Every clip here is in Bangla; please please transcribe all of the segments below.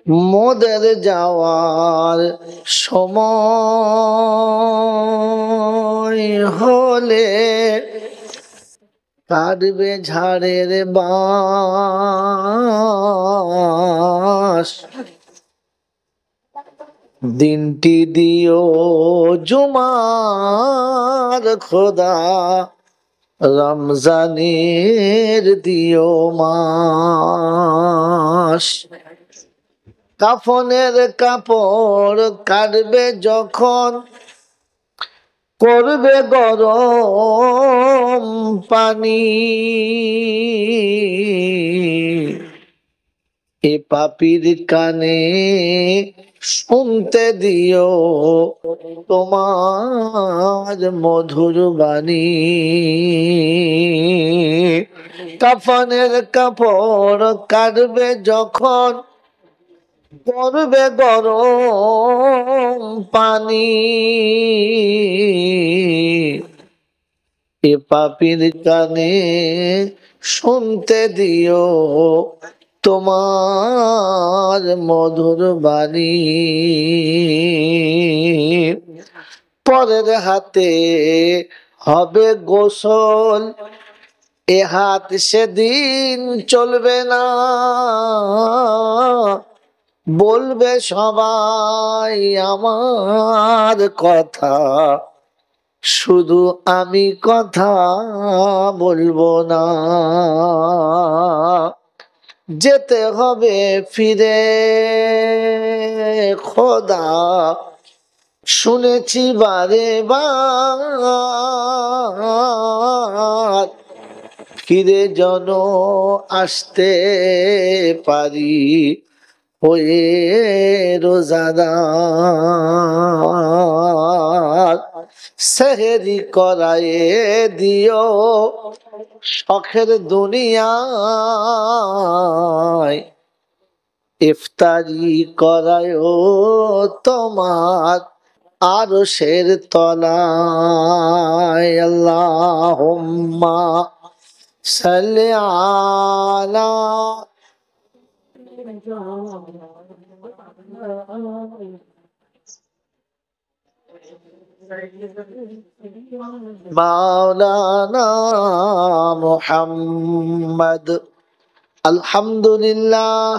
মোদের যাওয়ার সময় হলে কাটবে ঝাড়ের বাঁশ। দিনটি দিও জুমার খোদা, রমজানের দিও মাস। কাফনের কাপড় কাটবে যখন, করবে গরম পানি। এ পাপির কানে শুনতে দিও তোমার মধুর বাণী। কাফনের কাপড় কাটবে যখন, করবে গরম পানি। এ পাপির কানে শুনতে দিও তোমার মধুর বাণী। পরের হাতে হবে গোসল, এ হাত সেদিন চলবে না। বলবে সবাই আমার কথা, শুধু আমি কথা বলবো না। যেতে হবে ফিরে খোদা, শুনেছি বারে বার। ফিরে যেন আসতে পারি হয়ে রোজাদার। সেহেরি করায়ে দিও শখের দুনিয়ায়, ইফতারি করায়ও তোমার আরশের তলায়। আল্লাহুম্মা সাল্লি আলা মাওলানা মুহাম্মদ। আলহামদুলিল্লাহ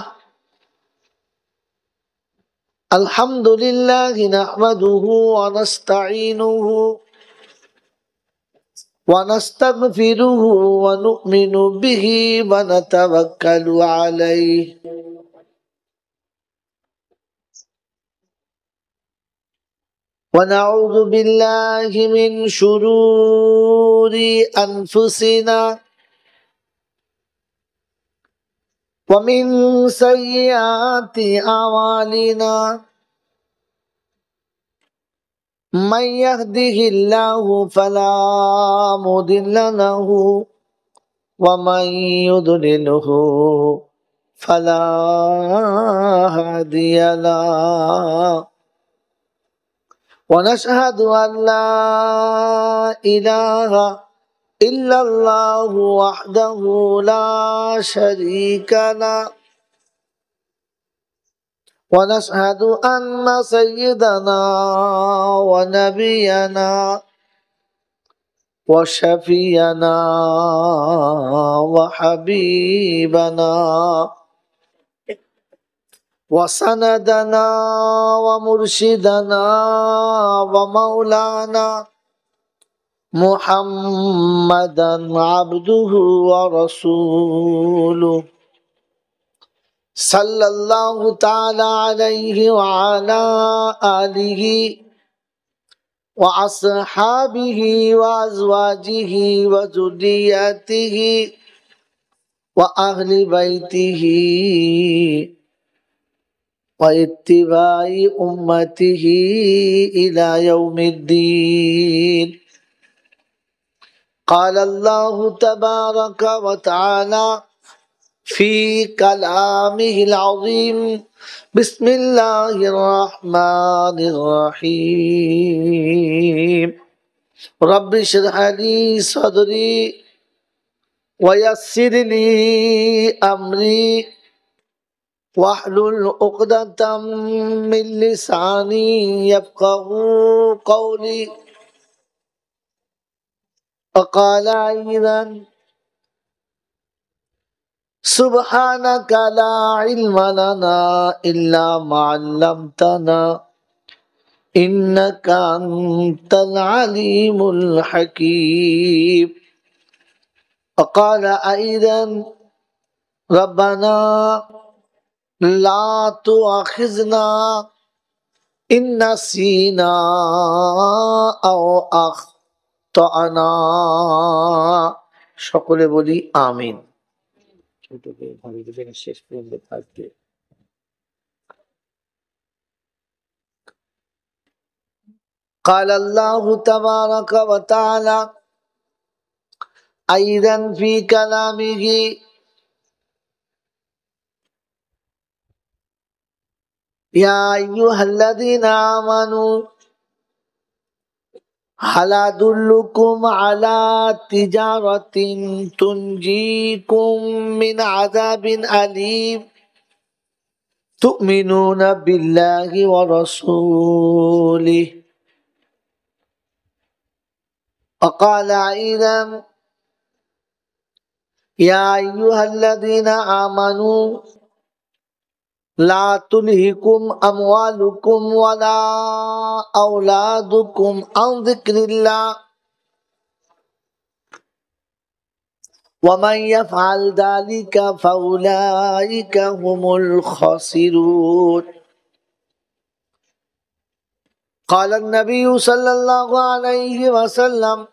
আলহামদুলিল্লাহ নাহমাদুহু ওয়া নাস্তাঈনুহু ওয়া নাস্তাগফিরুহু ওয়া নু'মিনু বিহি ওয়া নাতাওয়াক্কালু আলাইহি ওয়া নাউযু বিল্লাহি মিন শুরুরি আনফুসিনা ওয়া মিন সাইয়্যাতি আমালিনা। من يهده الله فلا مضل له ومن يضلله فلا هادي له. ونشهد أن لا إله إلا الله وحده لا شريك له. ونشهد أن سيدنا ونبينا وشفينا وحبيبنا وسندنا ومرشدنا ومولانا محمدا عبده ورسوله صلى الله تعالى عليه وعلى آله وأصحابه وأزواجه وذرياته وأهل بيته واتباع أمته إلى يوم الدين. قال الله تبارك وتعالى في كلامه العظيم: بسم الله الرحمن الرحيم. رب اشرح لي صدري ويسر لي أمري واحلل عقدة من لساني يفقهوا قولي. وقال أيضا سبحانك لا علم لنا إلا ما علمتنا إنك أنت العليم الحكيم. وقال أيضا ربنا لا تؤاخذنا إن نسينا أو أخطأنا. সকলে বলি আমিন। শেষ পর্যন্ত থাকবে। قال الله تبارك وتعالى أيضا في كلامه يا أيها الذين آمنوا هل أدلكم على تجارة تنجيكم من عذاب أليم تؤمنون بالله ورسوله. وقال أيضا يا أيها الذين آمنوا لا تلهكم أموالكم ولا أولادكم عن ذكر الله ومن يفعل ذلك فأولئك هم الخاسرون. قال النبي صلى الله عليه وسلم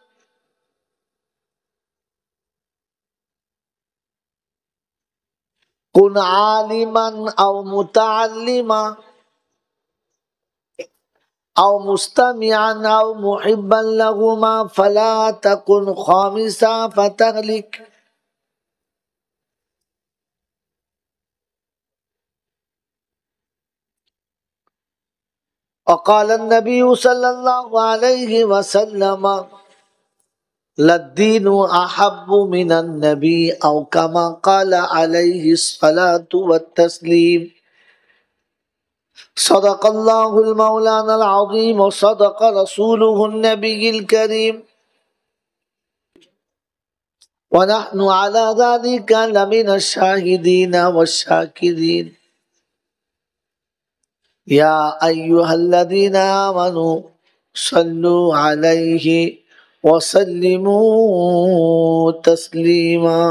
كن عالما أو متعلما أو مستمعا أو محبا لهما فلا تكن خامسا فتهلك. وقال النبي صلى الله عليه وسلم للدين أحب من النبي أو كما قال عليه الصلاة والتسليم. صدق الله المولانا العظيم وصدق رسوله النبي الكريم ونحن على ذلك لمن الشاهدين والشاكرين. يا أيها الذين آمنوا صلوا عليه وسلموا تسليما.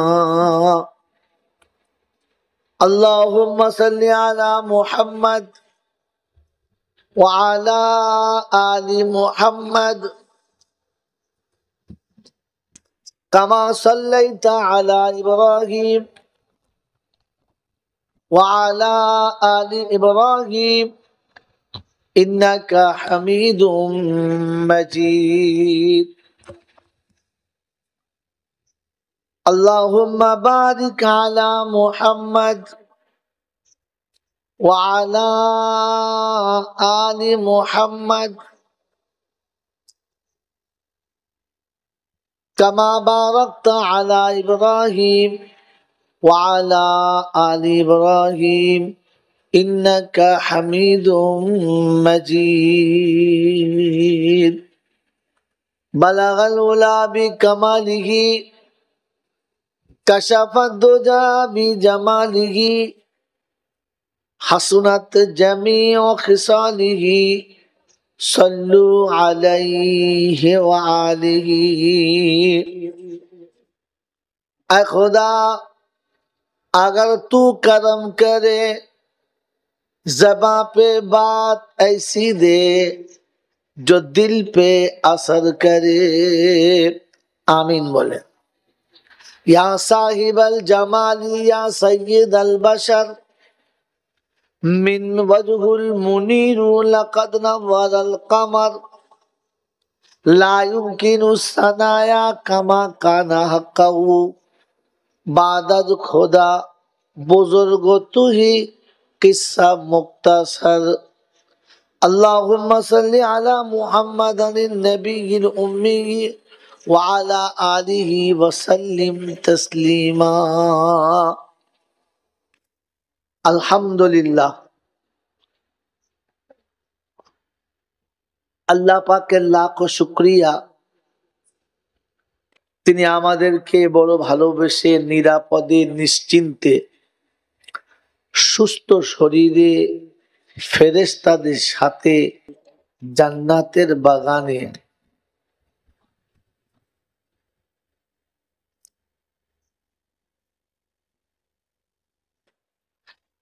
اللهم صل على محمد وعلى آل محمد كما صليت على إبراهيم وعلى آل إبراهيم إنك حميد مجيد. اللهم بارك على محمد وعلى آل محمد كما باركت على إبراهيم وعلى آل إبراهيم إنك حميد مجيد. بلغ العلا بكماله كشف الدجى بجماله حسنت جميع خصاله صلوا عليه وآله. ऐ खुदा अगर तू करम करे ज़बां पे बात ऐसी दे जो दिल पे असर करे। आमीन बोले। या साहिबल जमाली या सय्यद अल बशर मिन वजहुल मुनीरु लक़द नव्वरल क़मर ला युमकिनु सनाया कमा काना हक़्क़हु बादद खुदा बुजुर्ग तू ही किस्सा मुख्तसर। अल्लाहुम्मा सल्ली अला मुहम्मदिन नबिय्यिल उम्मी व अला आलिहि व सल्लिम तस्लीमा। আলহামদুলিল্লাহ, আল্লাহ পাকের লাখো শুকরিয়া, তিনি আমাদেরকে বড় ভালোবেসে নিরাপদে নিশ্চিন্তে সুস্থ শরীরে ফেরেশতাদের সাথে জান্নাতের বাগানে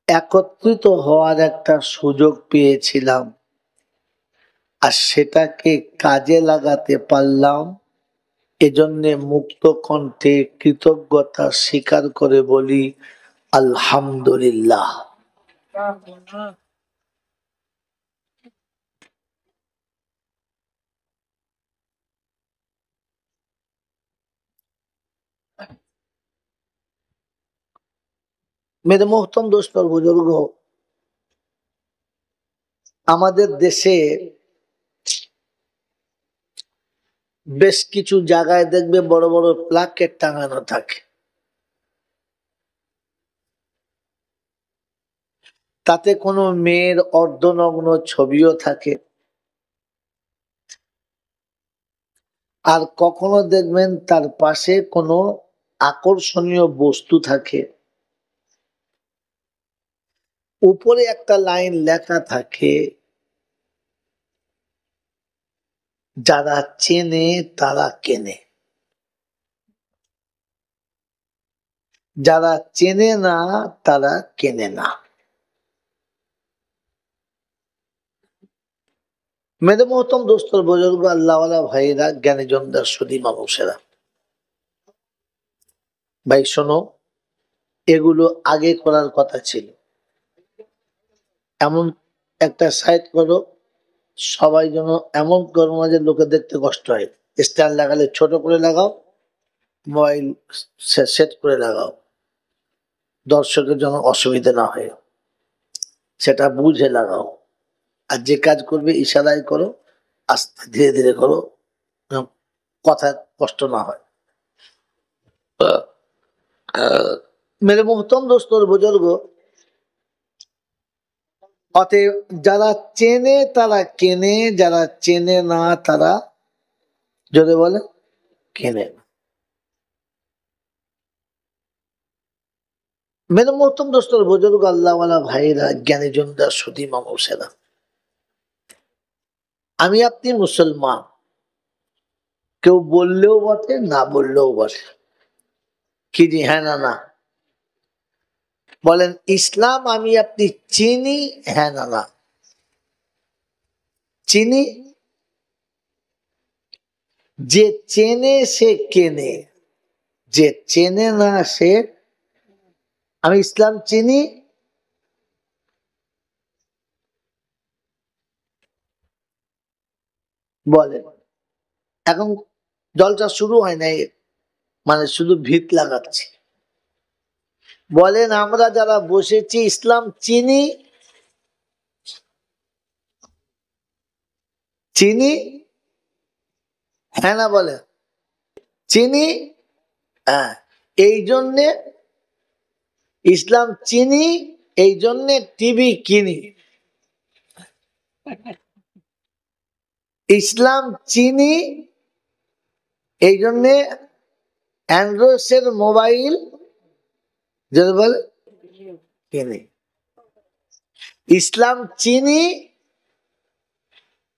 একত্রিত হওয়ার একটা সুযোগ পেয়েছিলাম, আর সেটাকে কাজে লাগাতে পারলাম। এজন্য মুক্ত কণ্ঠে কৃতজ্ঞতা স্বীকার করে বলি আলহামদুলিল্লাহ। মেরে মোহতরম দোস্ত और बुजुर्ग, আমাদের দেশে বেশ কিছু জায়গায় দেখবে বড় বড় প্লাকেট টাঙানো থাকে, তাতে কোনো মেয়ের অর্ধনগ্ন ছবিও থাকে, আর কখনো দেখবেন তার পাশে কোনো আকর্ষণীয় বস্তু থাকে, উপরে একটা লাইন লেখা থাকে, যারা চেনে তারা কেনে, যারা চেনে না তারা কেনে না। মেরে মোহতরম দোস্তর বুজুর্গ, আল্লাহওয়ালা ভাইরা, জ্ঞানীজন দর্শনী মানুষেরা, ভাই শোনো, এগুলো আগে করার কথা ছিল। এমন একটা সাইট করো, সবাই যেন এমন করো না যে লোকে দেখতে কষ্ট হয়। স্ট্যান্ড লাগালে ছোট করে লাগাও, মোবাইল সেট করে লাগাও, দর্শকের জন্য অসুবিধা না হয়, সেটা বুঝে লাগাও। আর যে কাজ করবে ইশারায় করো, আস্তে ধীরে ধীরে করো, কথা কষ্ট না হয়। মেরে মোহতরম দোস্ত और बुजुर्ग, অতএব যারা চেনে তারা কেনে, যারা চেনে না তারা যদি বলে কেনে না। মেরে মোহতরম দোস্ত और बुजुर्ग, আল্লাহওয়ালা ভাইরা, জ্ঞানীজন দর্শনী মানুষেরা, আমি আপনি মুসলমান, কেউ বললেও বটে না বললেও বটে, কি জি হ্যাঁ না না বলেন? ইসলাম আমি আপনি চিনি, হ্যাঁ না না চিনি। যে চেনে সে কেনে, যে চেনে না সে। আমি ইসলাম চিনি, বলেন। এখন জলটা শুরু হয় নাই, মানে শুধু ভিত লাগাচ্ছি। বলেন, আমরা যারা বসেছি ইসলাম চিনি, চিনি, হ্যাঁ না বলেন? চিনি, হ্যাঁ। এই জন্যে ইসলাম চিনি, এই জন্যে টিভি কিনি। ইসলাম চিনি, এই জন্যে অ্যান্ড্রয়েড মোবাইল যদি বলে কিনি। ইসলাম চিনি,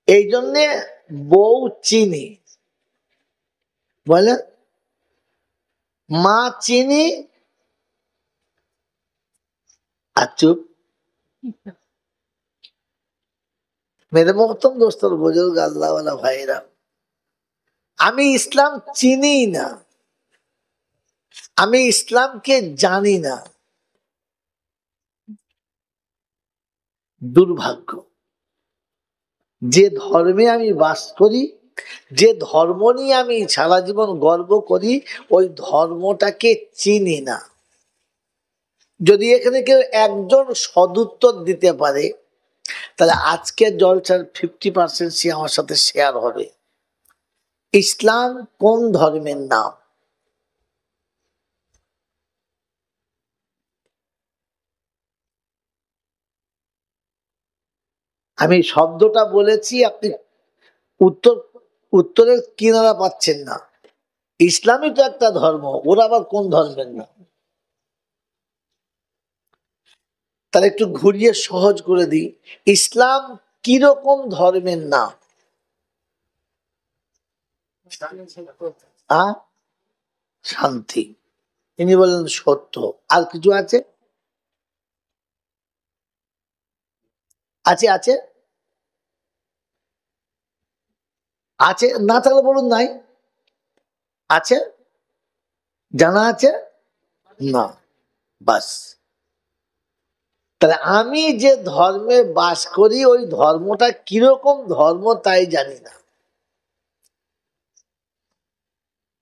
এই জন্যে বউ চিনি, বলে। মা চিনি, আর চুপ। মেরে মোহতরম দোস্ত और बुजुर्ग, আল্লাহওয়ালা ভাইরা, আমি ইসলাম চিনি না, আমি ইসলামকে জানি না। দুর্ভাগ্য। যে ধর্মে আমি বাস করি, যে ধর্ম নিয়ে আমি সারা জীবন গর্ব করি, ওই ধর্মটাকে চিনি না। যদি এখানে কেউ একজন সদুত্তর দিতে পারে, তাহলে আজকের জলসার 50% সে আমার সাথে শেয়ার হবে। ইসলাম কোন ধর্মের নাম? আমি শব্দটা বলেছি, আপনি উত্তর উত্তরের কিনারা পাচ্ছেন না। ইসলামই তো একটা ধর্ম, ওরা আবার কোন ধর্মের না? তাহলে একটু ঘুরিয়ে সহজ করে দিই, ইসলাম কিরকম ধর্মের নাম? শান্তি। তিনি বললেন সত্য। আর কিছু আছে? আছে আছে আছে, না থাকলে বলুন নাই। আছে? জানা আছে? না, বাস। তাহলে আমি যে ধর্মে বাস করি ওই ধর্মটা কিরকম ধর্ম তাই জানি না।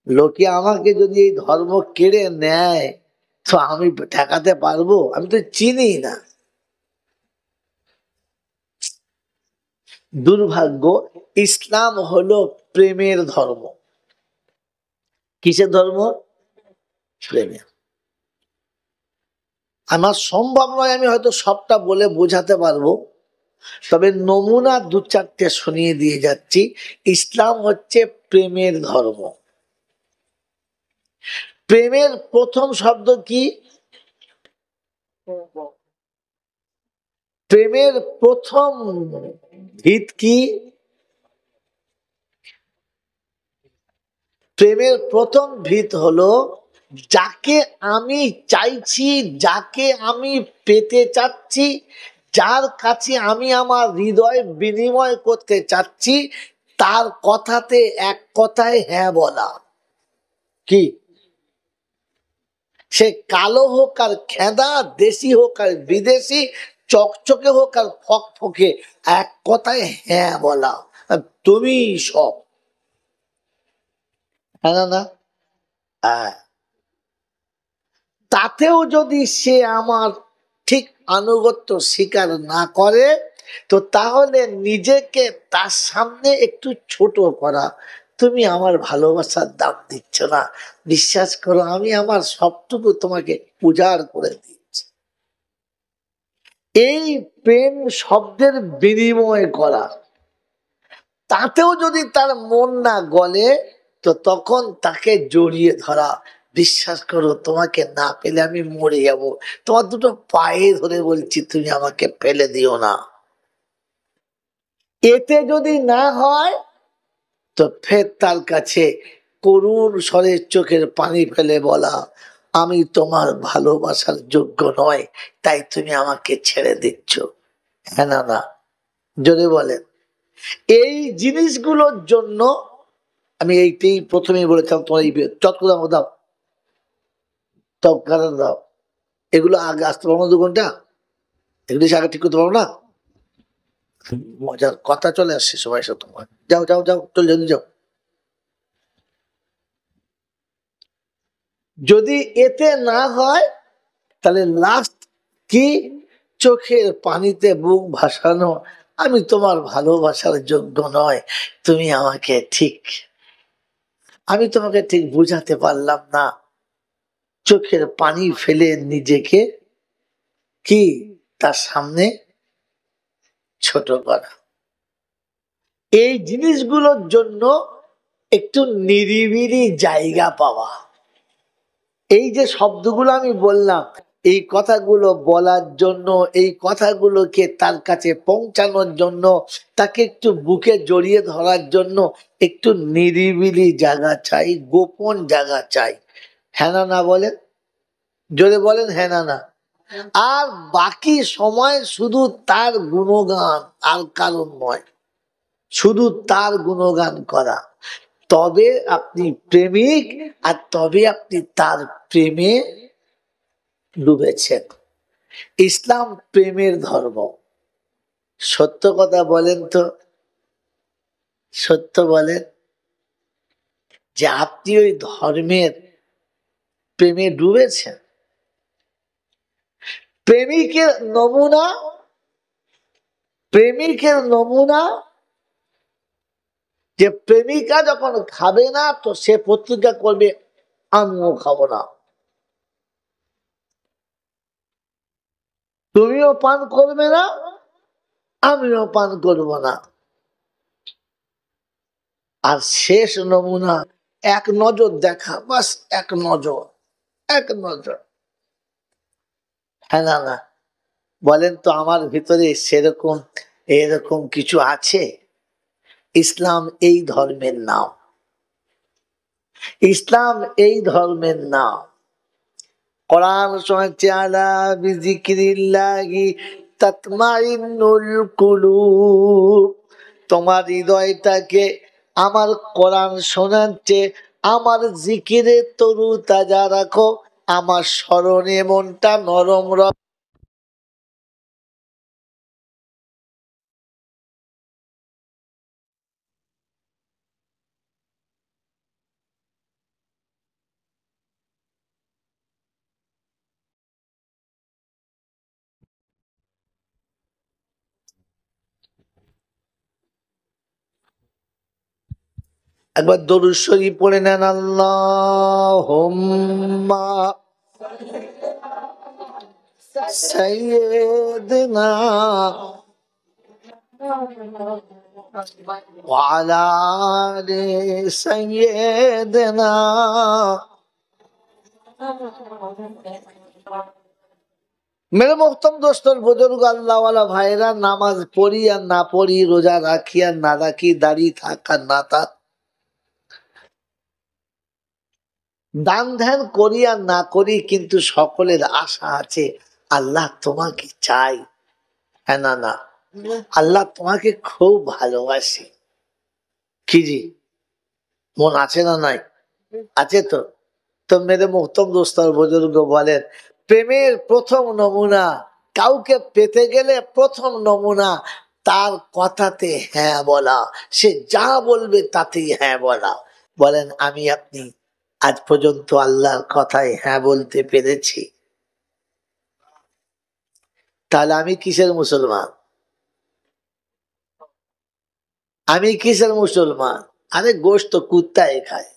লোকে আমাকে যদি এই ধর্ম কেড়ে নেয় তো আমি ঠেকাতে পারবো? আমি তো চিনি না। দুর্ভাগ্য, ইসলাম হলো প্রেমের ধর্ম। কিসের ধর্ম? প্রেমের। আমার সম্ভব নয় আমি হয়তো সবটা বলে বোঝাতে পারবো, তবে নমুনা দু চারটে শুনিয়ে দিয়ে যাচ্ছি। ইসলাম হচ্ছে প্রেমের ধর্ম। প্রেমের প্রথম শব্দ কি? প্রেমের প্রথম ভিত কি? প্রেমের প্রথম ভিত হলো যাকে আমি চাইছি, যাকে আমি পেতে চাচ্ছি, যার কাছে আমি আমার হৃদয় বিনিময় করতে চাচ্ছি, তার কথাতে এক কথায় হ্যাঁ বলা। কি? সে কালো হোক আর খেদা, দেশি হোক আর বিদেশি, চকচকে হোক আর ফকফকে, এক কথায় হ্যাঁ বলা। তুমি সব। হ্যাঁ না না? হ্যাঁ। তাতেও যদি সে আমার ঠিক আনুগত্য স্বীকার না করে, তো তাহলে নিজেকে তার সামনে একটু ছোট করা। তুমি আমার ভালোবাসার দাম দিচ্ছ না, বিশ্বাস করো আমি আমার সবটুকু তোমাকে উজাড় করে দিচ্ছি। এই প্রেম শব্দের বিনিময় করা। তাতেও যদি তার মন না গলে, তো তখন তাকে জড়িয়ে ধরা। বিশ্বাস করো তোমাকে না পেলে আমি মরে যাব, তোমার দুটো পায়ে ধরে বলছি তুমি আমাকে ফেলে দিও না। এতে যদি না হয় তো ফের তার কাছে করুণ স্বরে চোখের পানি ফেলে বলা, আমি তোমার ভালোবাসার যোগ্য নয়, তাই তুমি আমাকে ছেড়ে দিচ্ছ। হ্যাঁ না না? জোরে বলেন। এই জিনিসগুলোর জন্য আমি এইটাই প্রথমেই বলেছিলাম, তোমার এই চটকদাম দাও, তবকার দাও, এগুলো আগে আসতে পারবো না 2 ঘন্টা? এগুলো আগে ঠিক করতে পারবো না? মজার কথা চলে আসছে সময় সাথে তোমার। যাও যাও যাও, চল জলদি যাও। যদি এতে না হয় তাহলে লাস্ট কি? চোখের পানিতে বুক ভাসানো, আমি তোমার ভালোবাসার যোগ্য নয়, তুমি আমাকে ঠিক, আমি তোমাকে ঠিক বুঝাতে পারলাম না। চোখের পানি ফেলে নিজেকে কি তার সামনে ছোট করা। এই জিনিসগুলোর জন্য একটু নিরিবিলি জায়গা পাওয়া। এই যে শব্দগুলো আমি বললাম, এই কথাগুলো বলার জন্য, এই কথাগুলোকে তার কাছে পৌঁছানোর জন্য, তাকে একটু বুকে জড়িয়ে ধরার জন্য একটু নিরিবিলি জায়গা চাই, গোপন জায়গা চাই। হ্যাঁ না না বলেন? জোরে বলেন হ্যাঁ না না? আর বাকি সময় শুধু তার গুণগান, আর কারণ নয়, শুধু তার গুণগান করা। তবে আপনি প্রেমিক, আর তবে আপনি তার প্রেমে ডুবেছেন। ইসলাম প্রেমের ধর্ম। সত্য কথা বলেন তো, সত্য বলেন যে আপনি ওই ধর্মের প্রেমে ডুবেছেন? প্রেমিকের নমুনা, প্রেমিকের নমুনা যে প্রেমিকা যখন খাবে না তো সে প্রতিজ্ঞা করবে আমিও খাবো না। তুমিও পান করবে না, আমিও পান করব না। আর শেষ নমুনা এক নজর দেখা, বাস এক নজর, এক নজর। হ্যাঁ না না, বলেন তো আমার ভিতরে সেরকম এরকম কিছু আছে? ইসলাম এই ধর্মের নাম, ইসলাম এই ধর্মের নাম। কোরআন শোনাচ্ছে আলা বিজিকিরিল্লাহি তাতমাইন্নুল কুলুব। তোমার হৃদয়টাকে আমার কোরআন শোনাচ্ছে, আমার জিকিরে তরু তাজা রাখো, আমার স্মরণে মনটা নরম রাখো। একবার দরুদ শরীফ পড়ে নেন, আল্লাহুম্মা সাইয়্যিদিনা ওয়া আলা আলি সাইয়্যিদিনা। মেরে মোহতম দোস্তর বুজুর্গ আল্লাহওয়ালা ভাইরা, নামাজ পড়ি আর না পড়ি, রোজা রাখি আর না রাখি, দাঁড়িয়ে থাক আর না থাক, দান ধ্যান করি আর না করি, কিন্তু সকলের আশা আছে আল্লাহ তোমাকে চাই। হ্যাঁ না না, আল্লাহ তোমাকে খুব ভালোবাসে। কি জি, মন আছে না নাই? আছে তো। তো মেরে মোহতম দোস্তর বুজুর্গ বলেন, প্রেমের প্রথম নমুনা, কাউকে পেতে গেলে প্রথম নমুনা তার কথাতে হ্যাঁ বলা, সে যা বলবে তাতেই হ্যাঁ বলা। বলেন আমি আপনি আজ পর্যন্ত আল্লাহর কথায় হ্যাঁ বলতে পেরেছি? তাহলে আমি কিসের মুসলমান? আমি কিসের মুসলমান? আরে গোশত কুত্তায় খায়।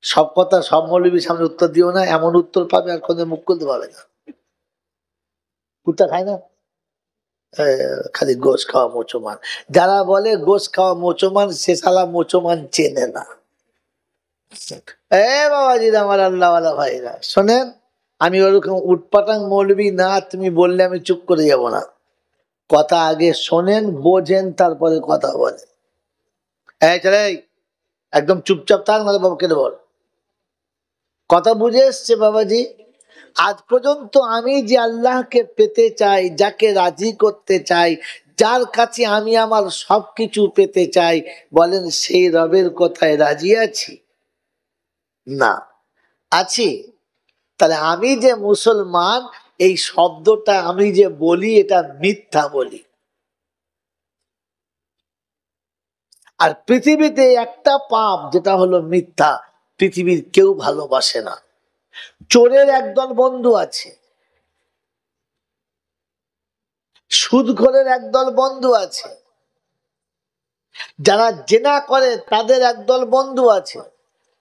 সব কথা সব মৌলবীর সামনে উত্তর দিও না, এমন উত্তর পাবে আর কোনো মুখ খুলতে পারবে না। কুত্তা খায় না, খালি গোশ খাওয়া মুসলমান। যারা বলে গোশ খাওয়া মুসলমান, সে শালা মুসলমান চেনে না। এ বাবাজি আমার আল্লাহওয়ালা ভাইরা শোনেন, আমি ওরকম উটপাটাং মৌলবী না, তুমি বললে আমি চুপ করে যাব না। কথা আগে শোনেন, বোঝেন, তারপরে কথা বলেন। এই চলে, একদম চুপচাপ থাক, নাহলে বাবাকে বল। কথা বুঝে এসছে বাবাজি? আজ পর্যন্ত আমি যে আল্লাহকে পেতে চাই, যাকে রাজি করতে চাই, যার কাছে আমি আমার সবকিছু পেতে চাই, বলেন সেই রবের কথায় রাজি আছি? না। আছি? তাহলে আমি যে মুসলমান, এই শব্দটা আমি যে বলি এটা মিথ্যা বলি। আর পৃথিবীতে একটা পাপ যেটা হলো মিথ্যা, পৃথিবীর কেউ ভালোবাসে না। চোরের একদল বন্ধু আছে, সুদখোরের একদল বন্ধু আছে, যারা জেনা করে তাদের একদল বন্ধু আছে,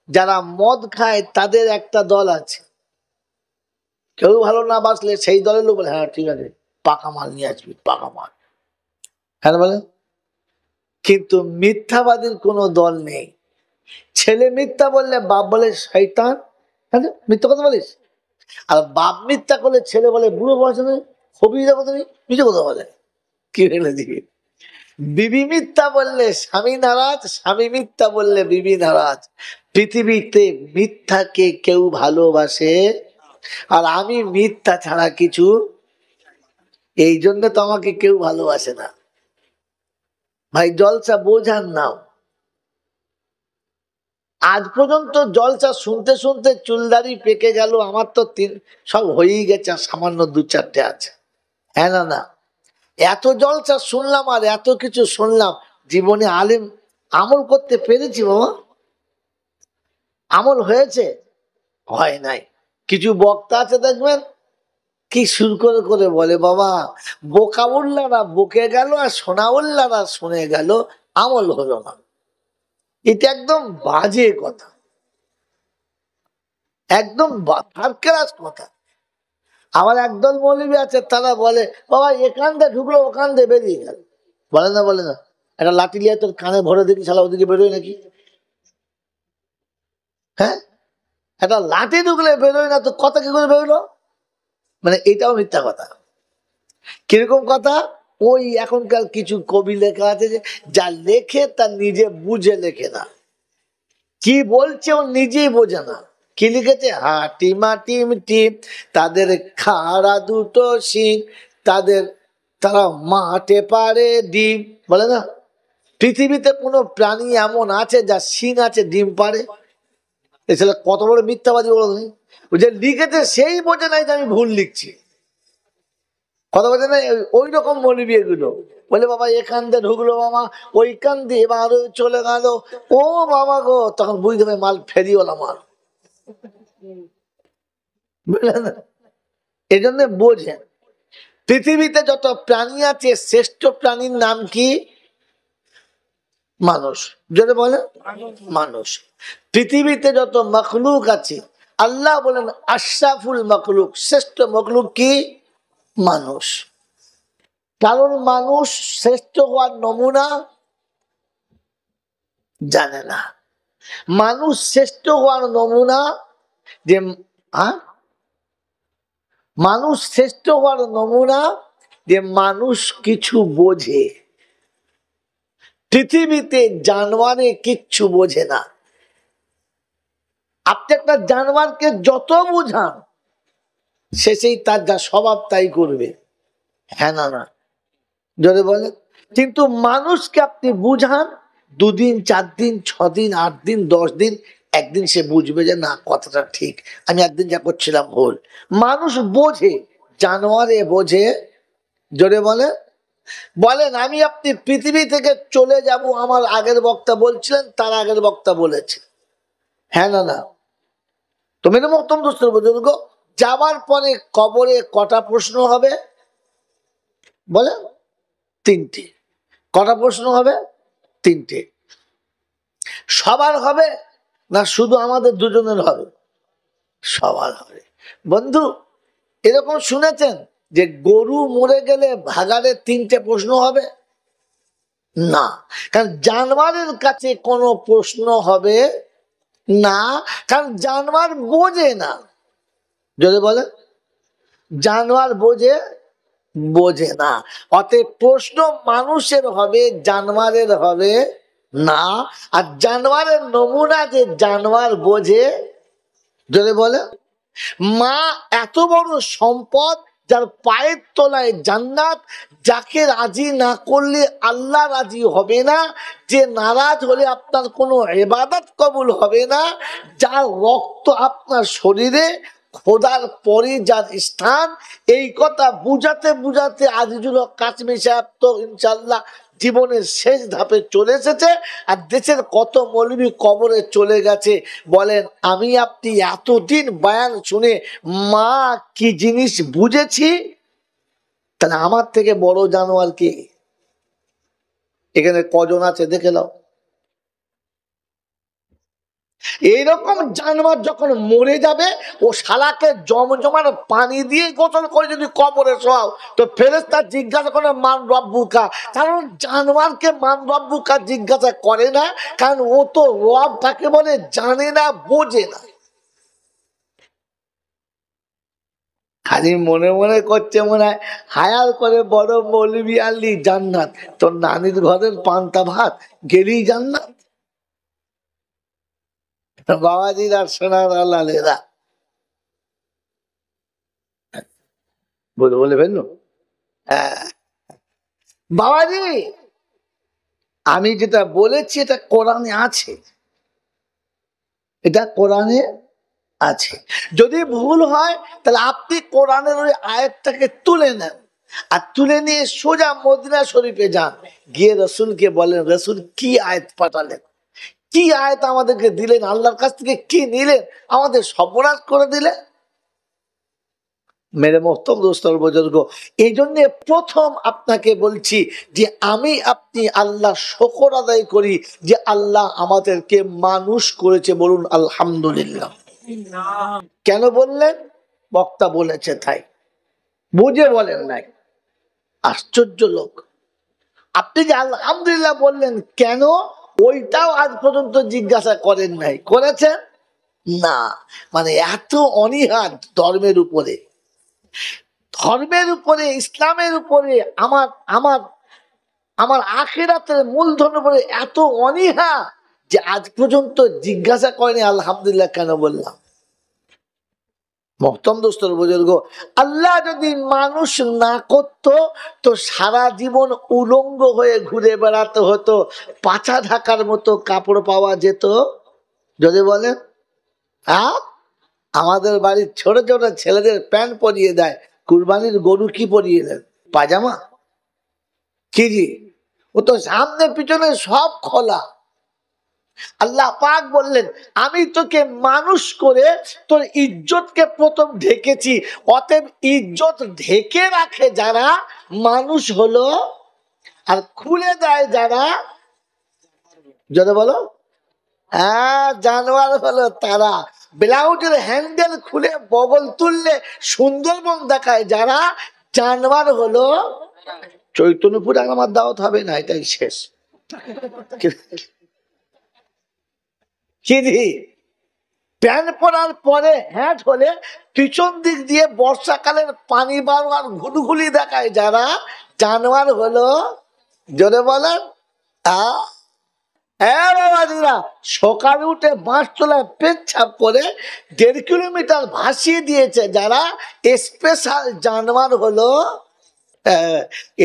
যারা মদ খায় তাদের একটা দল আছে। কেউ ভালো না বাসলে সেই দলের লোক বলে হ্যাঁ ঠিক আছে, পাকা মাল নিয়ে আসবি, পাকা মাল। হ্যাঁ বলে। কিন্তু মিথ্যাবাদীর কোনো দল নেই। ছেলে মিথ্যা বললে বাপ বলে শয়তান, হ্যাঁ মিথ্যা কথা বলিস। আর বাপ মিথ্যা করলে ছেলে বলে বুড়ো বয়স নেই, হবি কথা নেই, মিথ্যে কথা বলে। কি বলে দিবি? বিবি মিথ্যা বললে স্বামী নারাজ, স্বামী মিথ্যা বললে বিবি নারাজ। পৃথিবীতে মিথ্যাকে কেউ ভালোবাসে, আর আমি মিথ্যা ছাড়া কিছু, এই জন্য তো আমাকে কেউ ভালোবাসে না। ভাই জলসা বোঝার নাও। আজ পর্যন্ত জলসা শুনতে শুনতে চুলদারি পেকে গেল আমার, তো সব হয়েই গেছে, সামান্য দু চারটে আছে। হ্যাঁ না না, এত জলসা শুনলাম আর এত কিছু শুনলাম, জীবনে আলেম আমল করতে পেরেছি বাবা? আমল হয়েছে? হয় নাই। কিছু বক্তা আছে দেখবেন কি শুরু করে করে বলে, বাবা বোকা উল্লারা বকে গেল আর সোনা উল্লারা শুনে গেল, আমল হলো না। এটা একদম বাজে কথা, একদম থার্ড ক্লাস কথা। আমার একদল মৌলবী আছে, তারা বলে বাবা এখান দিয়ে ঢুকলো ওখান দিয়ে বেরিয়ে গেল। বলে না, বলে না, একটা লাঠি লিয়ে তোর কানে ভরে দেখি শালা ওদিকে বেরোয় নাকি। হ্যাঁ, একটা লাঠি ঢুকলে বেরোয় না তো কথা কি করে বেরোলো? মানে এটাও মিথ্যা কথা। কিরকম কথা? ওই এখনকার কিছু কবি লেখা আছে যে যা লেখে তা নিজে বুঝে লেখে না, কি বলছে ও নিজেই বোঝে না। কি লিখেছে? হাটি মাটিম টিম, তাদের খাড়া দুটো শিং, তাদের তারা মাঠে পারে ডিম। বলে না, পৃথিবীতে কোনো প্রাণী এমন আছে যার শিং আছে ডিম পারে? এছাড়া কত বড় মিথ্যাবাদী বলো তুমি। ও যে লিখেছে সেই বোঝে নাই যে আমি ভুল লিখছি, কথা বলছে না। ওই রকম মৌলবী এগুলো বলে বাবা এখান দিয়ে ঢুকলো মামা, ওইখান দিয়ে এবার চলে গেল, ও বাবা গো, তখন বুঝতে হবে মাল ফেরিওয়ালা মাল, বুঝলেন না? এই জন্য বোঝেন, পৃথিবীতে যত প্রাণী আছে শ্রেষ্ঠ প্রাণীর নাম কি? মানুষ। যদি বলে মানুষ। পৃথিবীতে যত মখলুক আছে আল্লাহ বলেন আশরাফুল মখলুক, শ্রেষ্ঠ মখলুক কি? মানুষ। কারণ মানুষ শ্রেষ্ঠ হওয়ার নমুনা জানে না। মানুষ শ্রেষ্ঠ হওয়ার নমুনা যে মানুষ শ্রেষ্ঠ হওয়ার নমুনা যে মানুষ কিছু বোঝে। পৃথিবীতে জানোয়ারে কিচ্ছু বোঝে না। আপনি একটা জানোয়ারকে যত বুঝান শেষেই তার যা স্বভাব তাই করবে। হ্যাঁ না? না যদি বলে। কিন্তু মানুষকে আপনি বুঝান 2 দিন 4 দিন 6 দিন 8 দিন 10 দিন, একদিন সে বুঝবে যে না কথাটা ঠিক, আমি একদিন যা করছিলাম ভুল। মানুষ বোঝে, জানোয়ারে বোঝে। জোরে বলে। বলেন আমি আপনি পৃথিবী থেকে চলে যাব, আমার আগের বক্তা বলছিলেন, তার আগের বক্তা বলেছে। হ্যাঁ না? তো মেরে মহতম দোস্তের বুজুর্গ, যাবার পরে কবরে কটা প্রশ্ন হবে? বলে 3টে। কটা প্রশ্ন হবে? 3টে। সবার হবে না শুধু আমাদের দুজনের হবে? সবার হবে। বন্ধু এরকম শুনেছেন যে গরু মরে গেলে ভাগাড়ে 3টে প্রশ্ন হবে? না, কারণ জানোয়ারের কাছে কোনো প্রশ্ন হবে না, কারণ জানোয়ার বোঝে না। যদি বলে জানোয়ার বোঝে না, অতএব প্রশ্ন মানুষের হবে, জানোয়ারের হবে না। আর জানোয়ারের নমুনা যে জানোয়ার বোঝে। যদি বলে মা এত বড় সম্পদ, যার পায়ের তলায় জান্নাত, যাকে রাজি না করলে আল্লাহ রাজি হবে না, যে নারাজ হলে আপনার কোনো ইবাদত কবুল হবে না, যার রক্ত আপনার শরীরে, খোদার পরে যার স্থান, এই কথা বুঝাতে বুঝাতে আজিজুল হক কাশমি সাহেব তো ইনশাল্লাহ জীবনের শেষ ধাপে চলে এসেছে। আর দেশের কত মৌলবী কবরে চলে গেছে। বলেন আমি আপনি এতদিন বয়ান শুনে মা কি জিনিস বুঝেছি, তাহলে আমার থেকে বড় জানোয়ার কি? এখানে কজন আছে দেখে নাও। এইরকম জানোয়ার যখন মরে যাবে, ও শালাকে জমজমার পানি দিয়ে গোসল করে যদি কবরে শোয়াও তো ফেরেশতা জিজ্ঞাসা করে মান রব্বুকা। কারণ জানোয়ারকে মান রব্বুকা জিজ্ঞাসা করে না, কারণ ও তো রব তাকে বলে জানে না, বোঝে না। খালি মনে মনে করছে মনে হয় হায়াল করে বড় মৌলবি আলী জান্নাত, তোর নানির ঘরের পান্তা ভাত গেলেই জান্নাত। বাবাজিরা সোনার লালেরা বলে ফেললো বাবাজি আমি যেটা বলেছি এটা কোরআনে আছে, এটা কোরআনে আছে। যদি ভুল হয় তাহলে আপনি কোরআনের ওই আয়াতটাকে তুলে নেন, আর তুলে নিয়ে সোজা মদিনা শরীফে যান, গিয়ে রসুলকে বলেন রসুল কি আয়াত পাঠালেন, কি আয়াত আমাদেরকে দিলেন, আল্লাহর কাছ থেকে কি নিলেন, আমাদের সর্বনাশ করে দিলেন। মেরে মোহতরম দোস্তর বুজুর্গ, এই জন্য প্রথম আপনাকে বলছি যে আমি আপনি আল্লাহ শুকর আদায় করি যে আল্লাহ আমাদেরকে মানুষ করেছে, বলুন আলহামদুলিল্লাহ। কেন বললেন? বক্তা বলেছে তাই। বুঝে বলেন নাই। আশ্চর্য লোক। আপনি যে আলহামদুলিল্লাহ বললেন কেন, ওইটাও আজ পর্যন্ত জিজ্ঞাসা করেন নাই। করেছেন না? মানে এত অনীহা ধর্মের উপরে, ধর্মের উপরে, ইসলামের উপরে, আমার আমার আমার আখিরাতের মূলধনের উপরে এত অনীহা যে আজ পর্যন্ত জিজ্ঞাসা করেনি আলহামদুলিল্লাহ কেন বললাম। মহতম দোস্তর বুজুর্গ, আল্লাহ যদি মানুষ না করত তো সারা জীবন উলঙ্গ হয়ে ঘুরে বেড়াতে হতো, পাছা ঢাকার মতো কাপড় পাওয়া যেত? যদি বলেন হ্যাঁ, আমাদের বাড়ির ছোট ছোট ছেলেদের প্যান্ট পরিয়ে দেয়, কুরবানির গরু কি পরিয়ে দেন? পাজামা। কি জি, ও তো সামনে পিছনে সব খোলা। আল্লাহ পাক বললেন আমি তোকে মানুষ করে তোর ইজ্জতকে প্রথম ঢেকেছি, অতএব ইজ্জত ঢেকে রাখে যারা মানুষ হলো, আর খুলে দেয় যারা, যদি বলো হ্যাঁ জানোয়ার হলো তারা। ব্লাউজের হ্যান্ডেল খুলে বগল তুললে সুন্দরবন দেখায় যারা, জানোয়ার হলো। চৈতন্যপুরে আমার দাওয়াত হবে না, এটাই শেষ। প্যান্ট পরার পরে হ্যাট হলে পিছন দিক দিয়ে বর্ষাকালের পানি বারো আর ঘুলঘুলি দেখায় যারা, জানোয়ার হলো। জোরে বলেন হ্যাঁ বাবাজিরা, সকালে উঠে বাঁশ তলায় পেচ্ছাপ করে 1.5 কিলোমিটার ভাসিয়ে দিয়েছে যারা, স্পেশাল জানোয়ার হলো।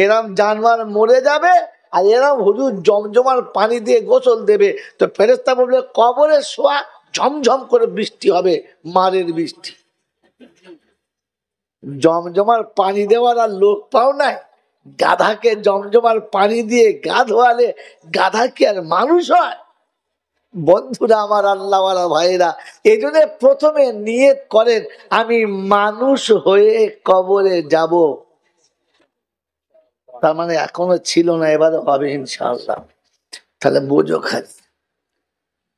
এরম জানোয়ার মরে যাবে আর এরম হুজুর জমজমার পানি দিয়ে গোসল দেবে, তো ফেরেশতা বলবে কবরে শোয়া ঝমঝম করে বৃষ্টি হবে, মারের বৃষ্টি। জমজমার পানি দেওয়ার আর লোক পাও নাই, গাধাকে জমজমার পানি দিয়ে গা ধোয়ালে গাধা কি আর মানুষ হয়? বন্ধুরা আমার, আল্লাহওয়ালা ভাইরা, এই জন্য প্রথমে নিয়ত করেন আমি মানুষ হয়ে কবরে যাব। তার মানে এখনো ছিল না, এবারে হবে ইনশাআল্লাহ। তাহলে বোঝো খালি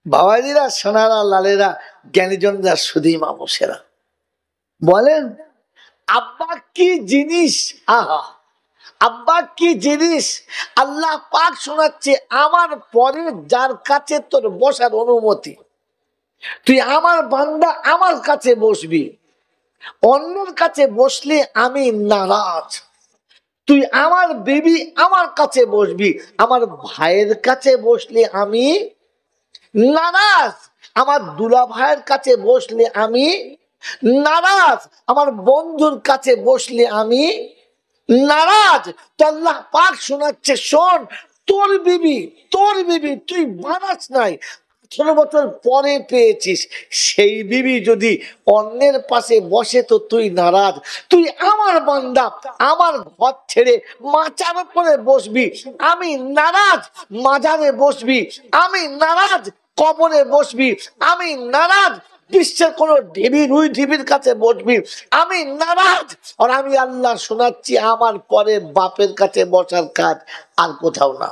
বাবাজিরা, সোনারা, লালেরা, জ্ঞানীজনরা, সুধী মানুষেরা বলেন আব্বা কি জিনিস, আহা আব্বা কি জিনিস। আল্লাহ পাক শোনাচ্ছে আমার পরে যার কাছে তোর বসার অনুমতি, তুই আমার বান্দা আমার কাছে বসবি, অন্যের কাছে বসলে আমি নারাজ। তুই আমার বিবি আমার কাছে বসবি, আমার ভাইয়ের কাছে বসলে আমি নারাজ, আমার দুলা ভাইয়ের কাছে বসলে আমি নারাজ, আমার বন্ধুর কাছে বসলে আমি নারাজ। তো আল্লাহ পাক শোনাচ্ছে শোন, তোর বিবি তুই বানাস নাই, 18 বছর পরে পেয়েছিস, সেই বিবি যদি অন্যের পাশে বসে তো তুই নারাজ। তুই আমার বান্দা, আমার ঘর ছেড়ে মাচার উপরে বসবি, আমি নারাজ। মাজারে বসবি, আমি নারাজ। কবরে বসবি, আমি নারাজ। বিশ্বের কোন ঢিবি রুই ঢিবির কাছে বসবি, আমি নারাজ। আর আমি আল্লাহ শোনাচ্ছি আমার পরে বাপের কাছে বসার কাজ আর কোথাও না।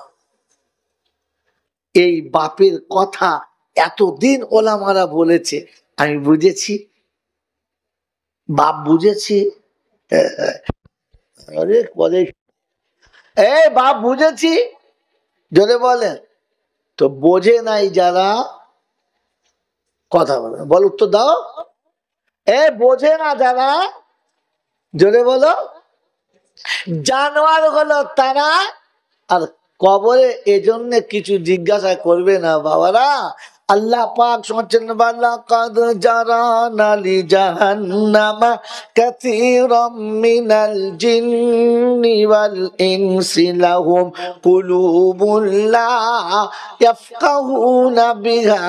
এই বাপের কথা এতদিন ওলামারা বলেছে, আমি বুঝেছি, বাপ বুঝেছি। আরে বলে এই বাপ বুঝেছি, যদি বলেন তো বোঝে নাই যারা, কথা বলে বল, উত্তর দাও। বোঝে না যারা, জোরে বলো। জানোয়ার হলো তারা, আর কবরে এজন্য কিছু জিজ্ঞাসা করবে না বাবারা। আল্লাহ পাক শোনাচ্ছেন ওয়ালাকাদ জারানা লিজাহান্নামা কাসীরাম মিনাল জিন্নি ওয়াল ইনসি লাহুম কুলুবুন লা ইয়াফকাহুনা বিহা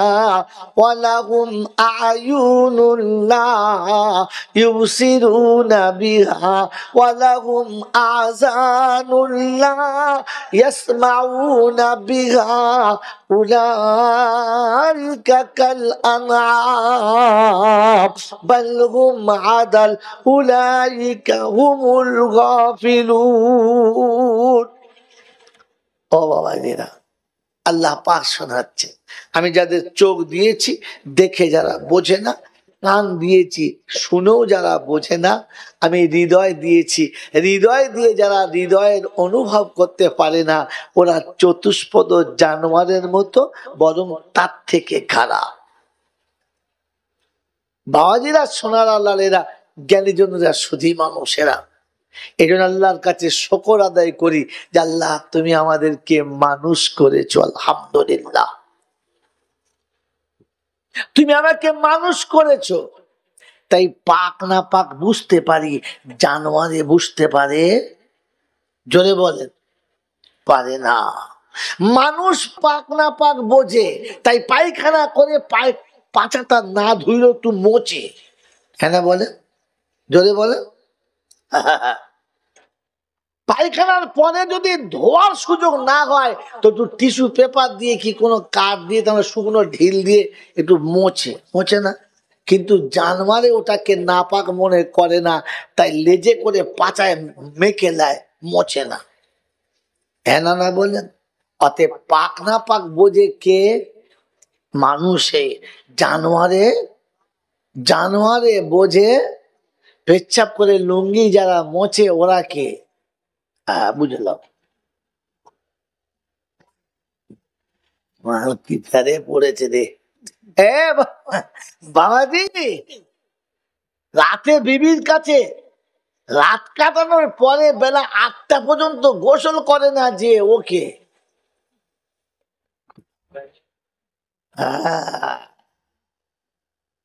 ওয়া লাহুম আ'য়ুনুন লা ইউবসিরুনা বিহা ওয়া লাহুম আযানুন লা ইয়াসমাউনা বিহা উলাইকা কাল আনআম বাল হুম আদাল উলাইকা হুমুল গাফিলুন। ও বাবাজিরা, আল্লাহ পাক শোনাচ্ছে আমি যাদের চোখ দিয়েছি দেখে যারা বোঝে না, কান দিয়েছি, শুনেও যারা বোঝে না, আমি হৃদয় দিয়েছি, হৃদয় দিয়ে যারা হৃদয়ের অনুভব করতে পারে না, ওরা চতুষ্পদ জানোয়ারের মতো, বরং তার থেকে খারাপ। বাবাজিরা, সোনার আল্লাহরা, জ্ঞানীজনেরা, সুধী মানুষেরা, এই জন্য আল্লাহর কাছে শুকর আদায় করি যে আল্লাহ তুমি আমাদেরকে মানুষ করেছো, আলহামদুলিল্লাহ, তুমি আমাকে মানুষ করেছো। তাই পাক না পাক বুঝতে পারি, জানোয়ারে বুঝতে পারে? জোরে বলেন, পারে না। মানুষ পাক না পাক বোঝে, তাই পায়খানা করে পাচাটা না ধুইল একটু মোচে। হ্যাঁ না বলে, জোরে বলে। পায়খানার পরে যদি ধোয়ার সুযোগ না হয় তো একটু টিস্যু পেপার দিয়ে কি কোনো কাঠ দিয়ে, তাহলে শুকনো ঢিল দিয়ে একটু মোচে না। কিন্তু জানোয়ারে ওটাকে নাপাক মনে করে না, তাই লেজে করে পাচায় মেখে দেয়, মোচে না। হ্যাঁ না বলেন। অতএব পাক না পাক বোঝে কে? মানুষে। জানোয়ারে বোঝে। পেচ্ছাপ করে লুঙ্গি যারা মোচে ওরা কে? বুঝলাম। কি ফেরে পড়েছে রে বাবাজি। রাতে বিবির কাছে রাত কাটানোর পরে বেলা 8টা পর্যন্ত গোসল করে না যে ওকে।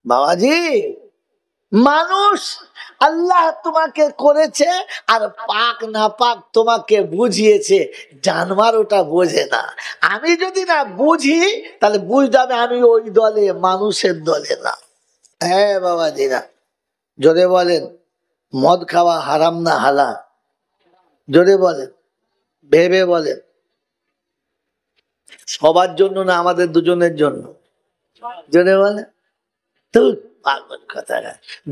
বাবাজি, মানুষ আল্লাহ তোমাকে করেছে আর পাক না পাক তোমাকে বুঝিয়েছে। জানোয়ার ওটা বোঝে না। আমি যদি না বুঝি তাহলে বুঝতে হবে আমি ওই দলে, মানুষের দলে না। হ্যাঁ বাবাজি না, জোরে বলেন, মদ খাওয়া হারাম না হালাল? জোরে বলেন, ভেবে বলেন। সবার জন্য না, আমাদের দুজনের জন্য? জোরে বলেন। তো পাগল কথা।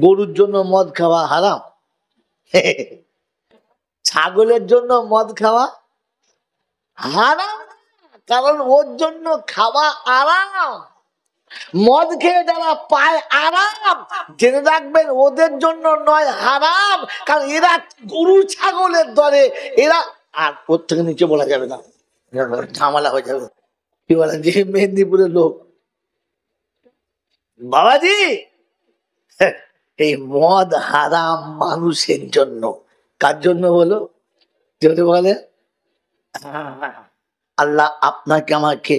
গরুর জন্য মদ খাওয়া হারাম? ছাগলের জন্য মদ খাওয়া হারাম, কারণ ওর জন্য খাওয়া আরাম। মদ খেয়ে যারা পায় আরাম, জেনে রাখবেন ওদের জন্য নয় হারাম, কারণ এরা গরু ছাগলের দরে। এরা আর ওর থেকে নিচে বলা যাবে না, ঝামেলা হয়ে যাবে। কি বলেন, যে মেদিনীপুরের লোক। বাবাজি, এই মদ হারাম মানুষের জন্য। কার জন্য বলো? যদি বলে আল্লাহ আপনাকে আমাকে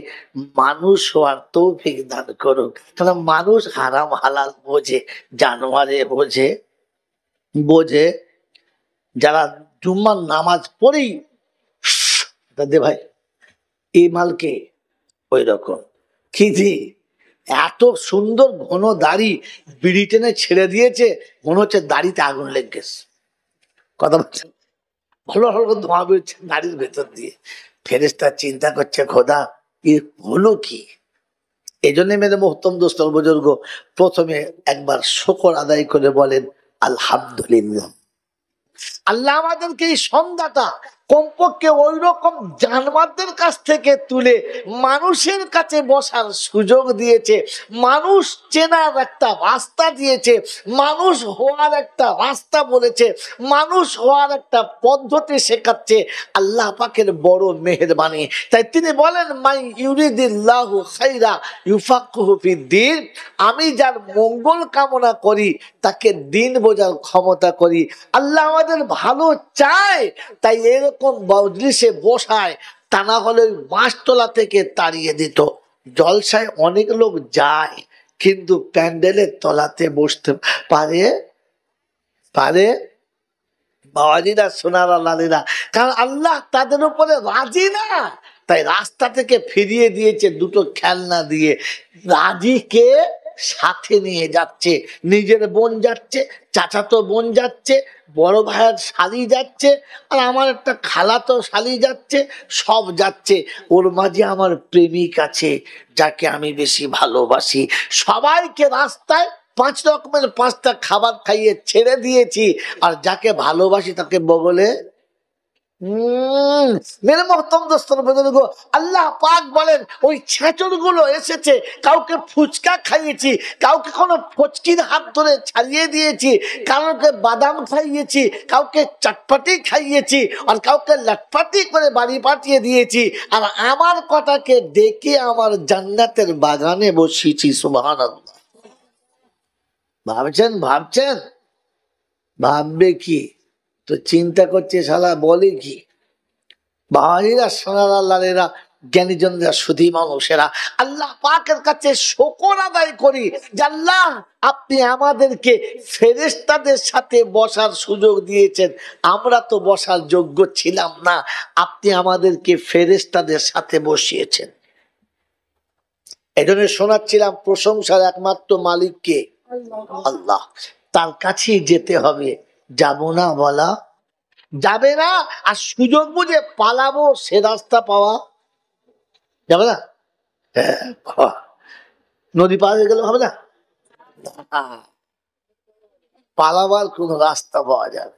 মানুষ হওয়ার তৌফিক দান করুক। কারণ মানুষ হারাম হালাল বোঝে, জানোয়ারে বোঝে। যারা জুম্মার নামাজ পড়েই দে ভাই এই মালকে ওই রকম কি এত সুন্দর ঘন দাড়ি, বিড়ি টেনে ছেড়ে দিয়েছে, মনে হচ্ছে দাড়িতে আগুন লেগে গেছে। কথা বলছে, ভালো ভালো ধোঁয়া বেরোচ্ছে দাড়ির ভেতর দিয়ে। ফেরেশতা চিন্তা করছে, খোদা এ হলো কি? এই জন্য মেরে মোহতম দোস্ত বুজুর্গ, প্রথমে একবার শুকর আদায় করে বলেন আলহামদুলিল্লাহ। আল্লাহ আমাদেরকে এই সন্ধ্যাটা কমপক্ষে ওই রকম জানোয়ারদের কাছ থেকে তুলে মানুষের কাছে বসার সুযোগ দিয়েছে, মানুষ চেনার একটা রাস্তা দিয়েছে, মানুষ হওয়ার একটা রাস্তা বলেছে, মানুষ হওয়ার একটা পদ্ধতি শেখাচ্ছে। আল্লাহ পাকের বড় মেহেরবানি। তাই তিনি বলেন, মাই ইউরিদিল্লাহু খাইরা ইউফাক্কিহু ফিদ্দীন, আমি যার মঙ্গল কামনা করি তাকে দিন বোঝার ক্ষমতা করি। আল্লাহ আমাদের ভালো চায়, তাই এরকম মজলিসে বসায়, তা না হলে মাছতলা থেকে তাড়িয়ে দিত। জলসায় অনেক লোক যায় কিন্তু প্যান্ডেলের তলাতে বসতে পারে বাবাজিরা, সোনার লালীরা, কারণ আল্লাহ তাদের উপরে রাজি না। তাই রাস্তা থেকে ফিরিয়ে দিয়েছে দুটো খেলনা দিয়ে। রাজিকে সাথে নিয়ে যাচ্ছে, নিজের বোন যাচ্ছে, চাচাতো বোন যাচ্ছে, বড় ভাইয়ের শালি যাচ্ছে, আর আমার একটা খালাতো শালি যাচ্ছে, সব যাচ্ছে। ওর মাঝে আমার প্রেমিক আছে যাকে আমি বেশি ভালোবাসি। সবাইকে রাস্তায় 5 রকমের 5টা খাবার খাইয়ে ছেড়ে দিয়েছি, আর যাকে ভালোবাসি তাকে বগলে মেরে মহতম দোস্তর বুজুর্গ, আল্লাহ পাক বলেন ওই ছেঁচড় গুলো এসেছে, কাউকে ফুচকা খাইয়েছি, কাউকে কোনো ফচকির হাত ধরে ছাড়িয়ে দিয়েছি, কাউকে বাদাম খাইয়েছি, কাউকে চটপটি খাইয়েছি, আর কাউকে লটপটি করে বাড়ি পাঠিয়ে দিয়েছি, আর আমার কটাকে ডেকে আমার জান্নাতের বাগানে বসিয়েছি। সুবহানাল্লাহ। ভাবছেন ভাবছেন ভাববে কি? তো চিন্তা করছে শালা বলে কি? ভাইরা সোনারা লালেরা জ্ঞানীজনরা সুধী মানুষেরা, আল্লাহ পাকের কাছে শুকর আদায় করি যে আল্লাহ আপনি আমাদেরকে ফেরেশতাদের সাথে বসার সুযোগ দিয়েছেন। আমরা তো বসার যোগ্য ছিলাম না, আপনি আমাদেরকে ফেরেশতাদের সাথে বসিয়েছেন। এজন্য শোনাচ্ছিলাম প্রশংসার একমাত্র মালিককে আল্লাহ, তার কাছেই যেতে হবে। যাব না বলা যাবে না, আর সুযোগ বুঝে পালাবো সে রাস্তা পাওয়া যাবে না। নদী পার হয়ে গেলে হবে না, পালাবার কোন রাস্তা পাওয়া যাবে।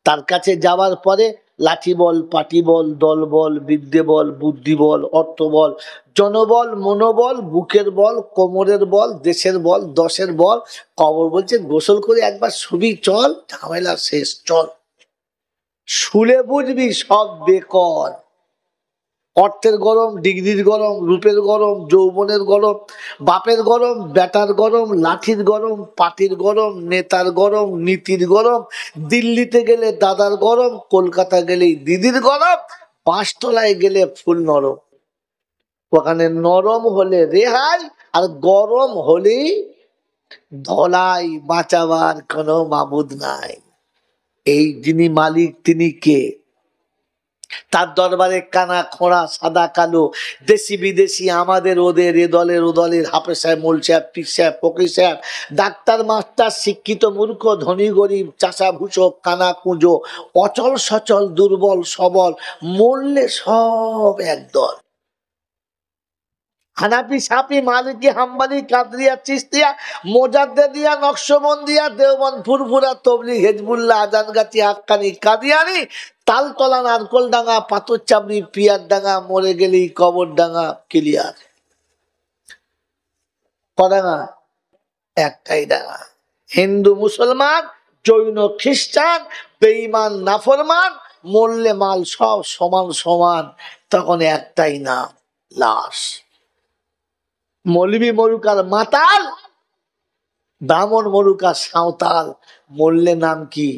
তার কাছে যাওয়ার পরে লাঠি বল, পাটি বল, দল বল, বিদ্যে বল, বুদ্ধি বল, অর্থ বল, জনবল, মনোবল, বুকের বল, কোমরের বল, দেশের বল, দশের বল। কবর বলছে গোসল করে একবার শুবি চল, ঝামেলা শেষ চল। শুলে বুঝবি সব বেকর। অর্থের গরম, ডিগ্রির গরম, রূপের গরম, যৌবনের গরম, বাপের গরম, বেটার গরম, লাঠির গরম, পাটির গরম, নেতার গরম, নীতির গরম, দিল্লিতে গেলে দাদার গরম, কলকাতা গেলেই দিদির গরম, পাঁচতলায় গেলে ফুল নরম। ওখানে নরম হলে রেহাই, আর গরম হলেই ধলাই। বাঁচাবার কোনো মাবুদ নাই। এই যিনি মালিক তিনি কে? তার দরবারে কানা খোঁড়া সাদা কালো, দেশি বিদেশি, আমাদের ওদের, এ দলের ও দলের, হাফেজ সাহেব, মোল সাহেব, পীর সাহেব, ফকির সাহেব, ডাক্তার মাস্টার, শিক্ষিত মূর্খ, ধনী গরিব, চাষা ভূষক, কানা কুঁজো, অচল সচল, দুর্বল সবল, মরলে সব একদল। হানাফি, সাফি, মালিকি, হাম্বলি, কাদরিয়া, চিশতিয়া, মোজাদ্দেদিয়া, নকশবন্দিয়া, দেওবন্দ, ফুরফুরা, তবলিগ, হিজবুল্লাহ, আজানগাছি, হাক্কানি, কাদিয়ানি, তালতলা, নারকলডাঙ্গা, পাথরচাবড়ি, পিয়ারডাঙ্গা, মরে গেলেই কবরডাঙ্গা, ক্লিয়ার। কডাঙ্গা? একটাই ডাঙ্গা। হিন্দু, মুসলমান, জৈন, খ্রিস্টান, বেঈমান, নাফরমান, মরলে মাল সব সমান সমান। তখন একটাই নাম, লাশ। মৌলবি মরুকার মাতাল, ব্রাহ্মণ মরুকার সাঁওতাল, মরলে নাম কি?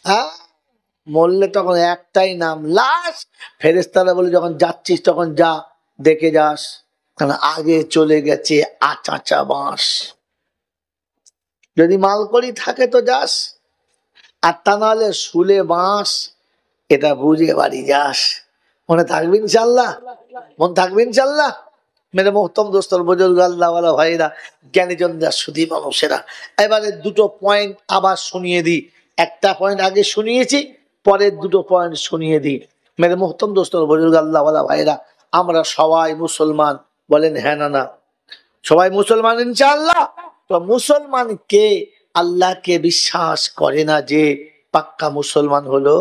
হ্যাঁ, মরলে তখন একটাই নাম, লাশ। ফেরেশতারা বলে যখন যাচ্ছিস তখন যা দেখে যাস, কারণ আগে চলে গেছে আচাচা বাঁশ। যদি মালকড়ি থাকে তো যাস, আর তা নাহলে শুলে বাঁশ, এটা বুঝে বাড়ি যাস। মনে থাকবে ইনশাল্লাহ, মন থাকবে ইনশাল্লাহ। মেরে মোহতম দোস্তর বুজুর্গ, আল্লাহওয়ালা ভাইরা, জ্ঞানীজনরা সুধী মানুষেরা, এবারে দুটো পয়েন্ট আবার শুনিয়ে দিই। একটা পয়েন্ট আগে শুনিয়েছি, পরের দুটো পয়েন্ট শুনিয়ে দিই। মেরে মোহতম দোস্তর বুজুর্গ, আল্লাহওয়ালা ভাইরা, আমরা সবাই মুসলমান, বলেন হ্যাঁ না না? সবাই মুসলমান ইনশাআল্লাহ। তো মুসলমান কে আল্লাহকে বিশ্বাস করে না যে পাক্কা মুসলমান হলো?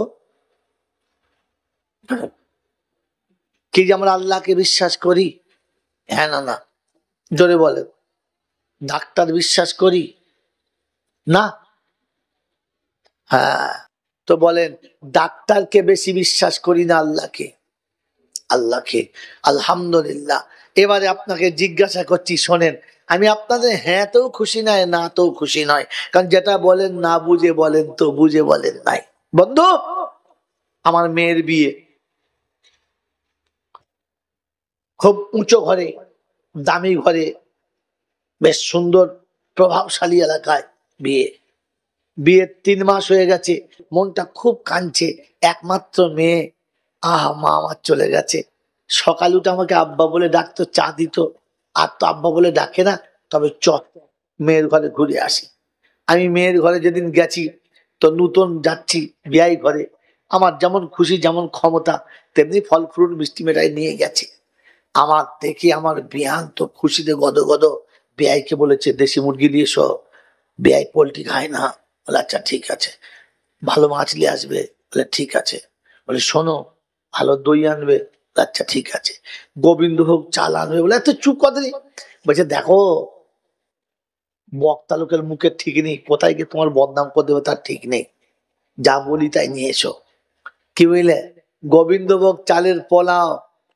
কি যে আমরা আল্লাহকে বিশ্বাস করি? হ্যাঁ না না? জোরে বলেন। ডাক্তার বিশ্বাস করি না? হ্যাঁ। তো বলেন ডাক্তারকে বেশি বিশ্বাস করি না আল্লাহকে? আল্লাহকে। আলহামদুলিল্লাহ। এবারে আপনাকে জিজ্ঞাসা করছি, শোনেন, আমি আপনাদের হ্যাঁতেও খুশি নয়, না তো খুশি নয়, কারণ যেটা বলেন না বুঝে বলেন তো বুঝে বলেন নাই। বন্ধু, আমার মেয়ের বিয়ে, খুব উঁচু ঘরে, দামি ঘরে, বেশ সুন্দর প্রভাবশালী এলাকায় বিয়ে। বিয়ের 3 মাস হয়ে গেছে, মনটা খুব কাঁদছে, একমাত্র মেয়ে। মা আমার চলে গেছে। সকাল উঠে আমাকে আব্বা বলে ডাকতো, চা দিত, আর তো আব্বা বলে ডাকে না। তবে মেয়ের ঘরে ঘুরে আসি। আমি মেয়ের ঘরে যেদিন গেছি, তো নূতন যাচ্ছি বিয়াই ঘরে, আমার যেমন খুশি, যেমন ক্ষমতা, তেমনি ফল ফ্রুট মিষ্টি মেটাই নিয়ে গেছে। আমার দেখে আমার বিয়ান তো খুশিতে গদগদ। বিয়াইকে বলেছে দেশি মুরগি নিয়ে এসো, বিয়াই পোল্ট্রি খায় না। বলে আচ্ছা ঠিক আছে। ভালো মাছ নিয়ে আসবে, বলে ঠিক আছে। বলে শোনো, ভালো দই আনবে। আচ্ছা ঠিক আছে। গোবিন্দভোগ চাল আনবে। বলে এত চুপ কথা নেই। বলছে দেখো, বক্তা লোকের মুখে ঠিক নেই, কোথায় গিয়ে তোমার বদনাম করে দেবে তার ঠিক নেই, যা বলি তাই নিয়ে এসো। কি বুঝলে? গোবিন্দভোগ চালের পোলাও,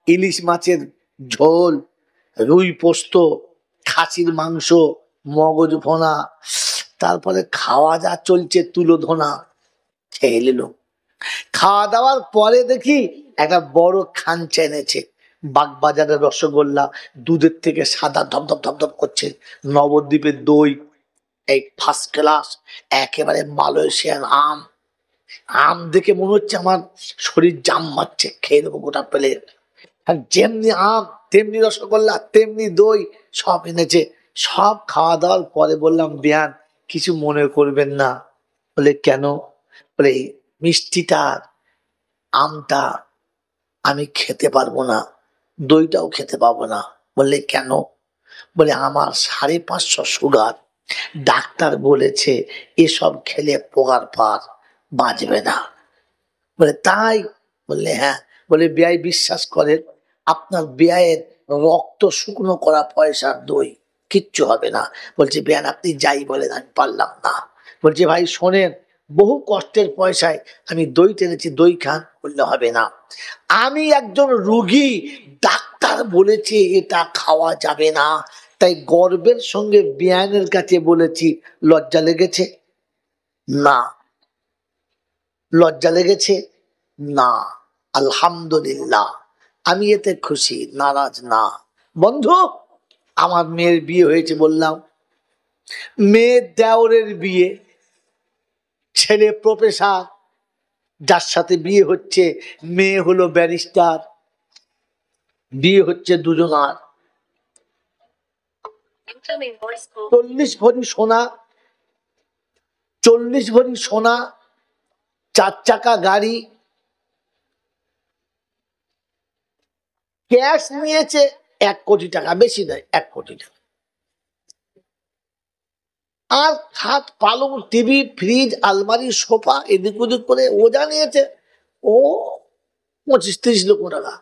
ইলিশ মাছের ঝোল, রুই পোস্ত, খাসির মাংস, মগজ ভোনা, তারপরে খাওয়া যা চলছে তুলোধনা, খেয়ে নিল। খাওয়া দাওয়ার পরে দেখি একটা বড় খাঞ্চা এনেছে, বাগবাজারের রসগোল্লা, দুধের থেকে সাদা ধপধপ ধপধপ করছে, নবদ্বীপের দই, এই ফার্স্ট ক্লাস, একেবারে মালয়েশিয়ান আম। আম দেখে মনে হচ্ছে আমার শরীর জাম মারছে, খেয়ে নেবো গোটা প্লেট। আর যেমনি আম তেমনি রসগোল্লা তেমনি দই সব এনেছে। সব খাওয়া দাওয়ার পরে বললাম, বিয়ান কিছু মনে করবেন না। বলে কেন? বলে এই মিষ্টিটা আমটা আমি খেতে পারবো না, দইটাও খেতে পারবো না। বললে কেন? বলে আমার 550 সুগার, ডাক্তার বলেছে এসব খেলে পোকার পার, বাঁচবে না। বলে তাই? বললে হ্যাঁ। বলে বেয়াই বিশ্বাস করেন, আপনার বেয়ায়ের রক্ত শুকনো করা পয়সার দই, কিচ্ছু হবে না। বলছে বেয়ান আপনি যাই বলেন আমি পারলাম না। বলছে ভাই শোনেন, বহু কষ্টের পয়সায় আমি দই টেনেছি, দই খান। বললে হবে না, আমি একজন রুগী, ডাক্তার বলেছে এটা খাওয়া যাবে না, তাই গর্বের সঙ্গে বেয়ানের কাছে বলেছি। লজ্জা লেগেছে? না। লজ্জা লেগেছে? না। আলহামদুলিল্লাহ, আমি এতে খুশি, নারাজ না। বন্ধু, আমার মেয়ের বিয়ে হয়েছে বললাম, মেয়ের দেওরের বিয়ে, ছেলে প্রফেসর, যার সাথে বিয়ে হচ্ছে মেয়ে হলো ব্যারিস্টার। বিয়ে হচ্ছে দুজনার। 40 ভরি সোনা, 40 ভরি সোনা, 4 চাকা গাড়ি, ক্যাশ নিয়েছে 1 কোটি টাকা, বেশি নয় 1 কোটি টাকা। আর খাট পালং টিভি ফ্রিজ আলমারি সোফা এদিক ওদিক করে ও যা নিয়েছে ও 25-30 লক্ষ টাকা।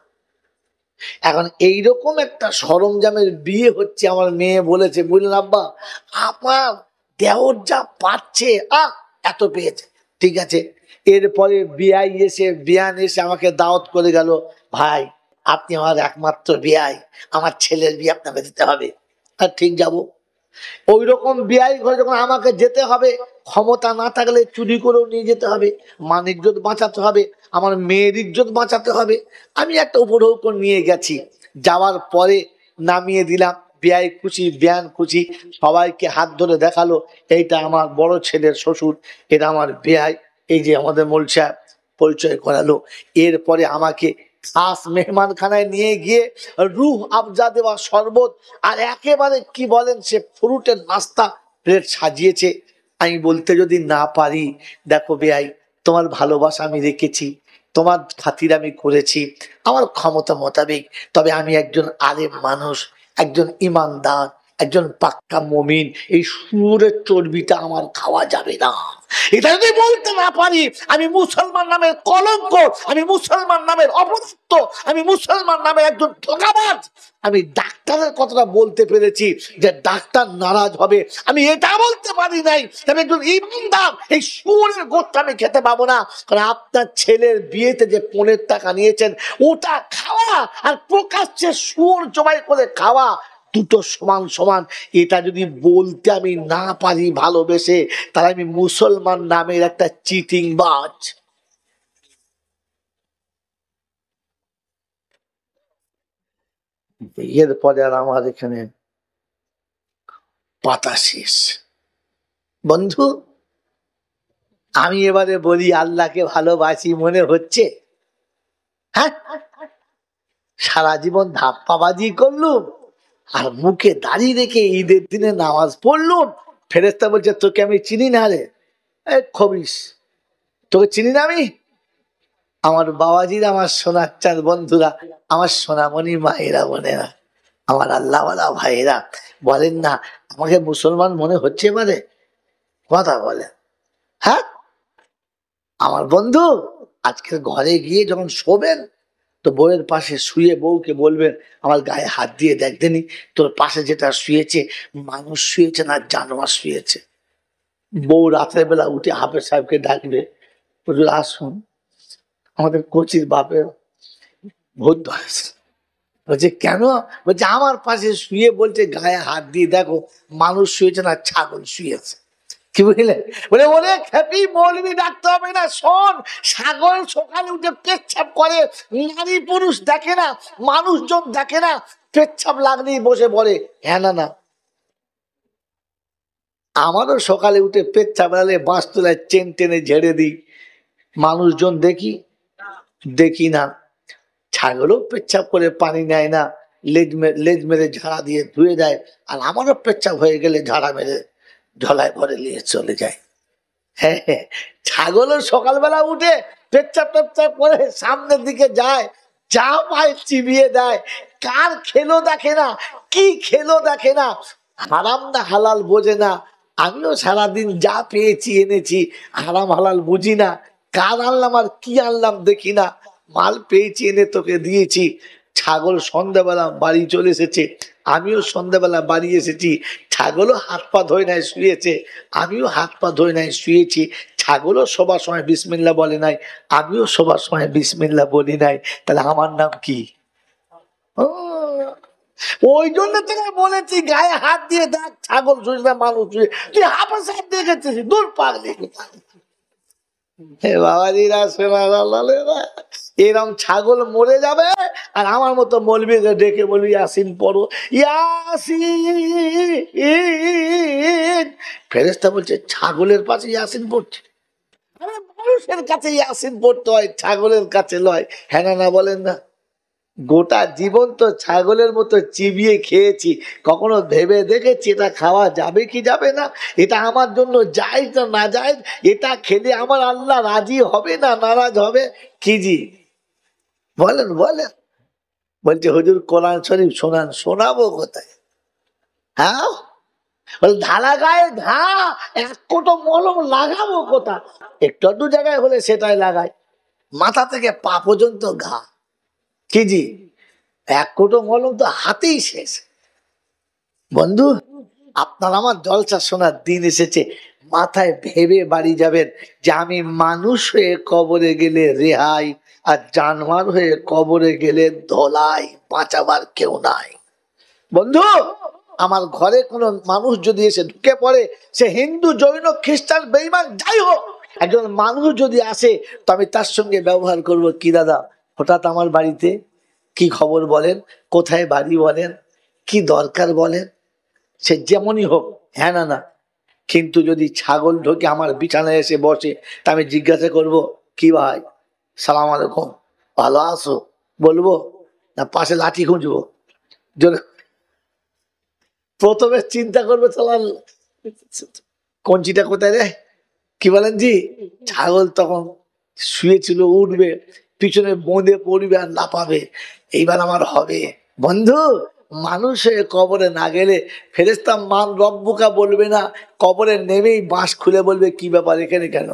এখন এইরকম একটা সরঞ্জামের বিয়ে হচ্ছে, আমার মেয়ে বলেছে, বুঝলেন আব্বা আমার দেওর যা পাচ্ছে, এত পেয়েছে। ঠিক আছে। এরপরে বিয়ান এসে আমাকে দাওয়াত করে গেল, ভাই আপনি আমার একমাত্র বিয়াই, আমার ছেলের বিয়ে আপনাকে দিতে হবে। আর ঠিক যাব। ওই রকম বিয়াই ঘরে যখন আমাকে যেতে হবে, ক্ষমতা না থাকলে চুরি করেও নিয়ে যেতে হবে, মান ইজ্জত বাঁচাতে হবে, আমার মেয়ের ইজ্জত বাঁচাতে হবে। আমি একটা উপঢৌকন নিয়ে গেছি, যাওয়ার পরে নামিয়ে দিলাম, বিয়াই খুশি, বিয়ান খুশি, সবাইকে হাত ধরে দেখালো এইটা আমার বড় ছেলের শ্বশুর, এটা আমার বিয়াই, এই যে আমাদের মোল সাহেব, পরিচয় করালো। এরপরে আমাকে খাস মেহমানখানায় নিয়ে গিয়ে রুহ আফজা দেওয়া শরবত আর একেবারে কি বলেন সে ফ্রুটের নাস্তা প্লেট সাজিয়েছে। আমি বলতে যদি না পারি, দেখো বেয়াই তোমার ভালোবাসা আমি রেখেছি, তোমার খাতির আমি করেছি আমার ক্ষমতা মোতাবেক, তবে আমি একজন আলেম মানুষ, একজন ইমানদার, একজন পাক্কা মুমিন, এই সুরের চর্বিটা আমার খাওয়া যাবে না। এটা যদি বলতে না পারি, আমি মুসলমান নামের কলঙ্ক, আমি মুসলমান নামের অপদস্থ, আমি মুসলমান নামের একজন ধোঁকাবাজ। আমি ডাক্তারের কথাটা বলতে পেরেছি যে ডাক্তার নারাজ হবে, আমি এটা বলতে পারি নাই তবে একজন ইমানদার, এই সুরের গোশত আমি খেতে পাবো না। কারণ আপনার ছেলের বিয়েতে যে 15 টাকা নিয়েছেন ওটা খাওয়া আর প্রকাশ্যে সুর জবাই করে খাওয়া দুটো সমান সমান। এটা যদি বলতে আমি না পারি ভালোবেসে, তাহলে আমি মুসলমান নামের একটা চিটিং বাজ। এরপরে আর আমার এখানে পাতা শেষ। বন্ধু, আমি এবারে বলি আল্লাহকে ভালোবাসি মনে হচ্ছে? হ্যাঁ, সারা জীবন ধাপ্পাবাজি করলুম আর মুখে দাঁড়িয়ে রেখে ঈদের দিনে নামাজ পড়লুম, ফেরেশতা বলছে তোকে আমি চিনি না রে, খবিস, তোকে চিনি না আমি? আমার বাবাজিরা, আমার সোনার চাঁদ বন্ধুরা, আমার সোনামণি মায়েরা বোনেরা, আমার আল্লাহওয়ালা ভাইরা, বলেন না আমাকে মুসলমান মনে হচ্ছে? এবারে কথা বলেন। হ্যাঁ, আমার বন্ধু আজকের ঘরে গিয়ে যখন শোবেন তো বউয়ের পাশে শুয়ে বউকে বলবেন আমার গায়ে হাত দিয়ে দেখ দেনি তোর পাশে যেটা শুয়েছে মানুষ শুয়েছে না জানোয়ার শুয়েছে। বউ রাতের বেলা উঠে হাফেজ সাহেবকে ডাকবে, হুজুর আসুন আমাদের কোচির বাপের ভূত ধরেছে। বলছে কেন? বলছে আমার পাশে শুয়ে বলছে গায়ে হাত দিয়ে দেখো মানুষ শুয়েছে না ছাগল শুয়েছে। কি বুঝলে? বলে বলে খ্যাপি মৌলবি ডাকতে হবে না, শোন ছাগল সকালে উঠে পেচ্ছাপ করে, নারী পুরুষ দেখে না, মানুষজন দেখে না, পেচ্ছাপ লাগলেই বসে পড়ে। হ্যাঁ না না, আমারও সকালে উঠে পেচ্ছাপ লাগলে বাঁশ তোলায় চেন টেনে ঝেড়ে দিই, মানুষজন দেখি দেখি না। ছাগলও পেচ্ছাপ করে পানি নেয় না, লেজ মেরে ঝাড়া দিয়ে ধুয়ে দেয়, আর আমারও পেচ্ছাপ হয়ে গেলে ঝাড়া মেরে ঝলায় ভরে নিয়ে চলে যায়। হ্যাঁ হ্যাঁ, ছাগলও সকালবেলা উঠে পেচ্ছাপ টেচ্ছাপ করে সামনের দিকে যায়, যা পায় চিবিয়ে দেয়, কার খেলো দেখে না, কি খেলো দেখে না, হারাম না হালাল বোঝে না। আমিও সারাদিন যা পেয়েছি এনেছি, হারাম হালাল বুঝি না, কার আনলাম আর কি আনলাম দেখি না, মাল পেয়েছি এনে তোকে দিয়েছি। ছাগল সন্ধ্যাবেলা বাড়ি চলে এসেছে, আমিও সন্ধ্যাবেলা বাড়ি এসেছি, ছাগলও হাত পা ধোয় নাই শুয়েছে, আমিও হাত পা ধোয় নাই শুয়েছি। ছাগলও সবার সময় বিসমিল্লা বলে নাই, আমিও সবার সময় বিসমিল্লা বলি নাই, তাহলে আমার নাম কি? ও, ওই জন্য তোকে বলেছি গায়ে হাত দিয়ে দেখ ছাগল শুয়ে না মানুষ শুয়ে, তুই হাফেজ সাহেব দেখেছিস? দূর পাগলি। এরম ছাগল মরে যাবে আর আমার মতো মৌলবীকে ডেকে বলবি ইয়াসিন পড়ো, ইয়াসিন। ফেরেশতা বলছে ছাগলের পাশে ইয়াসিন পড়ছে? মানুষের কাছে ইয়াসিন পড়তে হয়, ছাগলের কাছে লয়। হ্যাঁ না বলেন না? গোটা জীবন তো ছাগলের মতো চিবিয়ে খেয়েছি, কখনো ভেবে দেখেছি এটা খাওয়া যাবে কি যাবে না, এটা আমার জন্য জায়েজ না না জায়েজ, এটা খেলে আমার আল্লাহ রাজি হবে না নারাজ হবে? কি জি বলেন বলেন? বলছে হুজুর কোরআন শরীফ শোনান। শোনাবো কোথায়? হ্যাঁ বলে ঢালা গায়ে ঘা, এক কোটো মলম লাগাবো কোথা? একটু দু জায়গায় হলে সেটাই লাগায়, মাথা থেকে পা পর্যন্ত ঘা। কি জি এক কোটো মলম তো হাতেই শেষ। বন্ধু আপনার আমার জলসা শোনার দিন এসেছে, মাথায় ভেবে বাড়ি যাবেন যে আমি মানুষ হয়ে কবরে গেলে রেহাই, আর জানোয়ার হয়ে কবরে গেলে ধলাই, বাঁচাবার কেউ নাই। বন্ধু আমার ঘরে কোনো মানুষ যদি এসে ঢুকে পড়ে, সে হিন্দু জৈন খ্রিস্টান বেঈমান যাই হোক, একজন মানুষ যদি আসে তো আমি তার সঙ্গে ব্যবহার করব কি দাদা হঠাৎ আমার বাড়িতে, কি খবর বলেন, কোথায় বাড়ি বলেন, কি দরকার বলেন, সে যেমনই হোক। হ্যাঁ না না, কিন্তু যদি ছাগল ঢোকে আমার বিছানায় এসে বসে তা আমি জিজ্ঞাসা করব কি ভাই সালাম আলাইকুম ভালো আছো বলবো, না পাশে লাঠি খুঁজবো? প্রথমে চিন্তা করবে সালাম কঞ্চিটা কোথায় রে, কি বলেন জি? ছাগল তখন শুয়েছিল, উঠবে, পিছনে বোঁদে পড়বে আর লাফাবে, এইবার আমার হবে। বন্ধু মানুষ হয়ে কবরে না গেলে ফেরেশতা মান রব্বুকা বলবে না, কবরে নেমেই বাঁশ খুলে বলবে কি ব্যাপার এখানে কেন?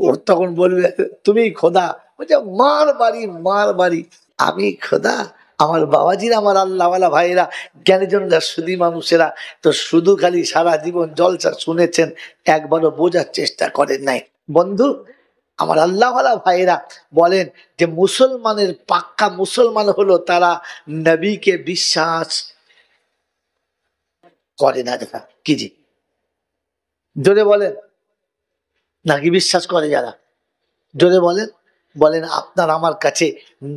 ও তখন বলবে তুমি খোদা। বলছে মার বাড়ি মার বাড়ি, আমি খোদা? আমার বাবাজিরা আমার আল্লাহওয়ালা ভাইরা জ্ঞানীজনরা শুধু মানুষেরা তো শুধু খালি সারা জীবন জলসা শুনেছেন, একবারও বোঝার চেষ্টা করেন নাই। বন্ধু আমার আল্লাহওয়ালা ভাইরা বলেন যে মুসলমানের পাক্কা মুসলমান হলো তারা নবীকে বিশ্বাস করে না যারা। কি জি জোরে বলেন, নাকি বিশ্বাস করে যারা? জোরে বলেন। বলেন আপনার আমার কাছে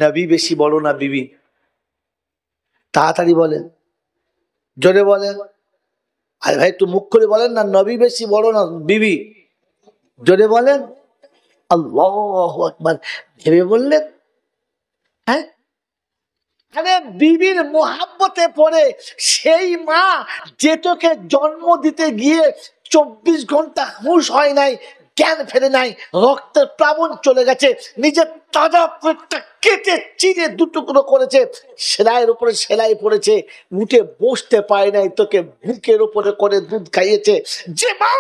নবী বেশি বড় না বিবি? তাড়াতাড়ি বলেন, জোরে বলেন। আরে ভাই একটু মুখ করে বলেন না, নবী বেশি বড় না বিবি? জোরে বলেন। আল্লাহু আকবার। ভেবে বললেন? হ্যাঁ, আরে বিবির মোহাব্বতে পড়ে সেই মা যে তোকে জন্ম দিতে গিয়ে 24 ঘন্টা হুঁশ হয় নাই, জ্ঞান ফেরে নাই, রক্তের প্লাবন চলে গেছে, নিজের তাজা পেটটা কেটে চিরে দুটুকরো করেছে, সেলাইয়ের উপরে সেলাই পড়েছে, উঠে বসতে পারে নাই, তোকে বুকের উপরে করে দুধ খাইয়েছে, যে মা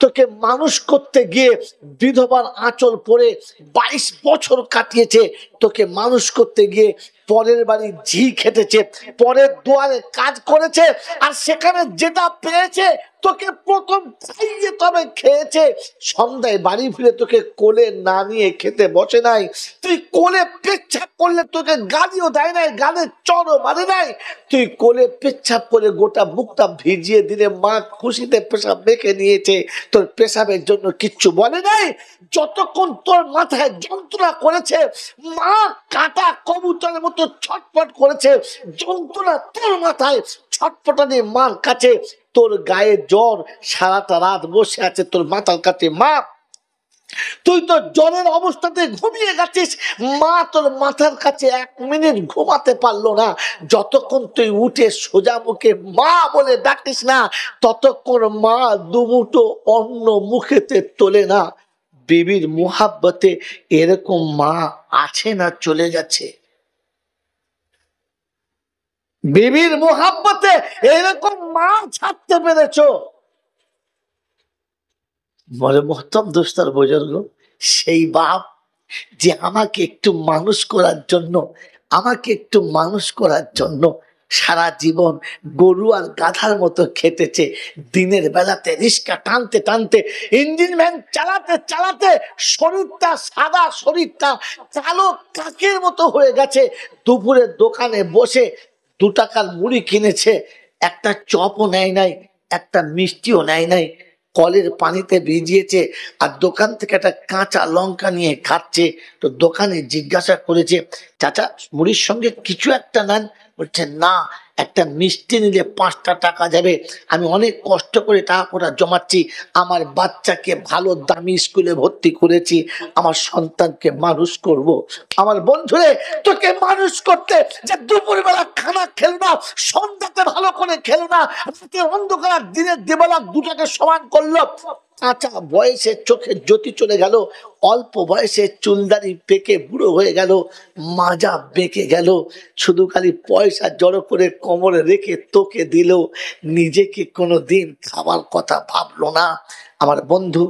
তোকে মানুষ করতে গিয়ে বিধবার আঁচল পরে 22 বছর কাটিয়েছে, তোকে মানুষ করতে গিয়ে পরের বাড়ি ঝি খেটেছে, পরের দুয়ারে কাজ করেছে, আর সেখানে যেটা পেয়েছে তোকে প্রথম খাইয়ে তবে খেয়েছে। সন্ধ্যায় বাড়ি ফিরে তোকে কোলে না নিয়ে খেতে বসে নাই, তুই কোলে পেচ্ছাপ করলে তোকে গালিও দেয় নাই, গালে চড়ও মারে নাই। তুই কোলে পেচ্ছাপ করে গোটা বুকটা ভিজিয়ে দিলে মা খুশিতে পেশাব মেখে নিয়েছে, তোর পেশাবের জন্য কিচ্ছু বলে নাই। যতক্ষণ তোর মাথায় যন্ত্রণা করেছে, মা কাটা কবুতরের মতো ছটফট করেছে, যন্ত্রণা তোর মাথায় ছটফটানি মার কাছে। তোর গায়ে জ্বর, সারাটা রাত বসে আছে তোর মাথার কাছে মা, তুই তো জ্বরের অবস্থাতে ঘুমিয়ে গেছিস, মা তোর মাথার কাছে 1 মিনিট ঘুমাতে পারলো না। যতক্ষণ তুই উঠে সোজা মুখে মা বলে ডাকিস না, ততক্ষণ মা দুমুঠো অন্ন মুখেতে তোলে না। বিবির মুহাব্বতে এরকম মা আছে না চলে গেছে? বিবির মুহাব্বতে এরকম মা ছাড়তে পেরেছো? বলে মোহতরম দোস্তার বুজুর্গ, সেই বাপ যে আমাকে একটু মানুষ করার জন্য সারা জীবন গরু আর গাধার মতো খেটেছে। দিনের বেলাতে রিস্কা টানতে টানতে, ইঞ্জিন ভ্যান চালাতে চালাতে শরীরটা সাদা, শরীরটা কালো কাকের মতো হয়ে গেছে। দুপুরে দোকানে বসে 2 টাকার মুড়ি কিনেছে, একটা চপও নেয় নাই, একটা মিষ্টিও নেয় নাই, কলের পানিতে ভিজিয়েছে, আর দোকান থেকে একটা কাঁচা লঙ্কা নিয়ে খাচ্ছে। তো দোকানে জিজ্ঞাসা করেছে, চাচা মুড়ির সঙ্গে কিছু একটা নেন? বলছে না, একটা মিষ্টি নিলে 5টা টাকা যাবে, আমি অনেক কষ্ট করে টাকা জমাচ্ছি, আমার বাচ্চাকে ভালো দামি স্কুলে ভর্তি করেছি, আমার সন্তানকে মানুষ করব। আমার বন্ধুরে, তোকে মানুষ করতে যে দুপুরবেলা খানা খেলো না, সন্ধ্যাতে ভালো করে খেলো না, রাতের অন্ধকার দিনের দেবলা দুটাকে সমান করলো, কাঁচা বয়সে চোখের জ্যোতি চলে গেল, অল্প বয়সে চুলদারি পেকে বুড়ো হয়ে গেল, মাজা বেঁকে গেল, শুধু খালি পয়সা জড়ো করে কোমরে রেখে তোকে দিল, নিজেকে কোনোদিন খাবার কথা ভাবলো না। আমার বন্ধু,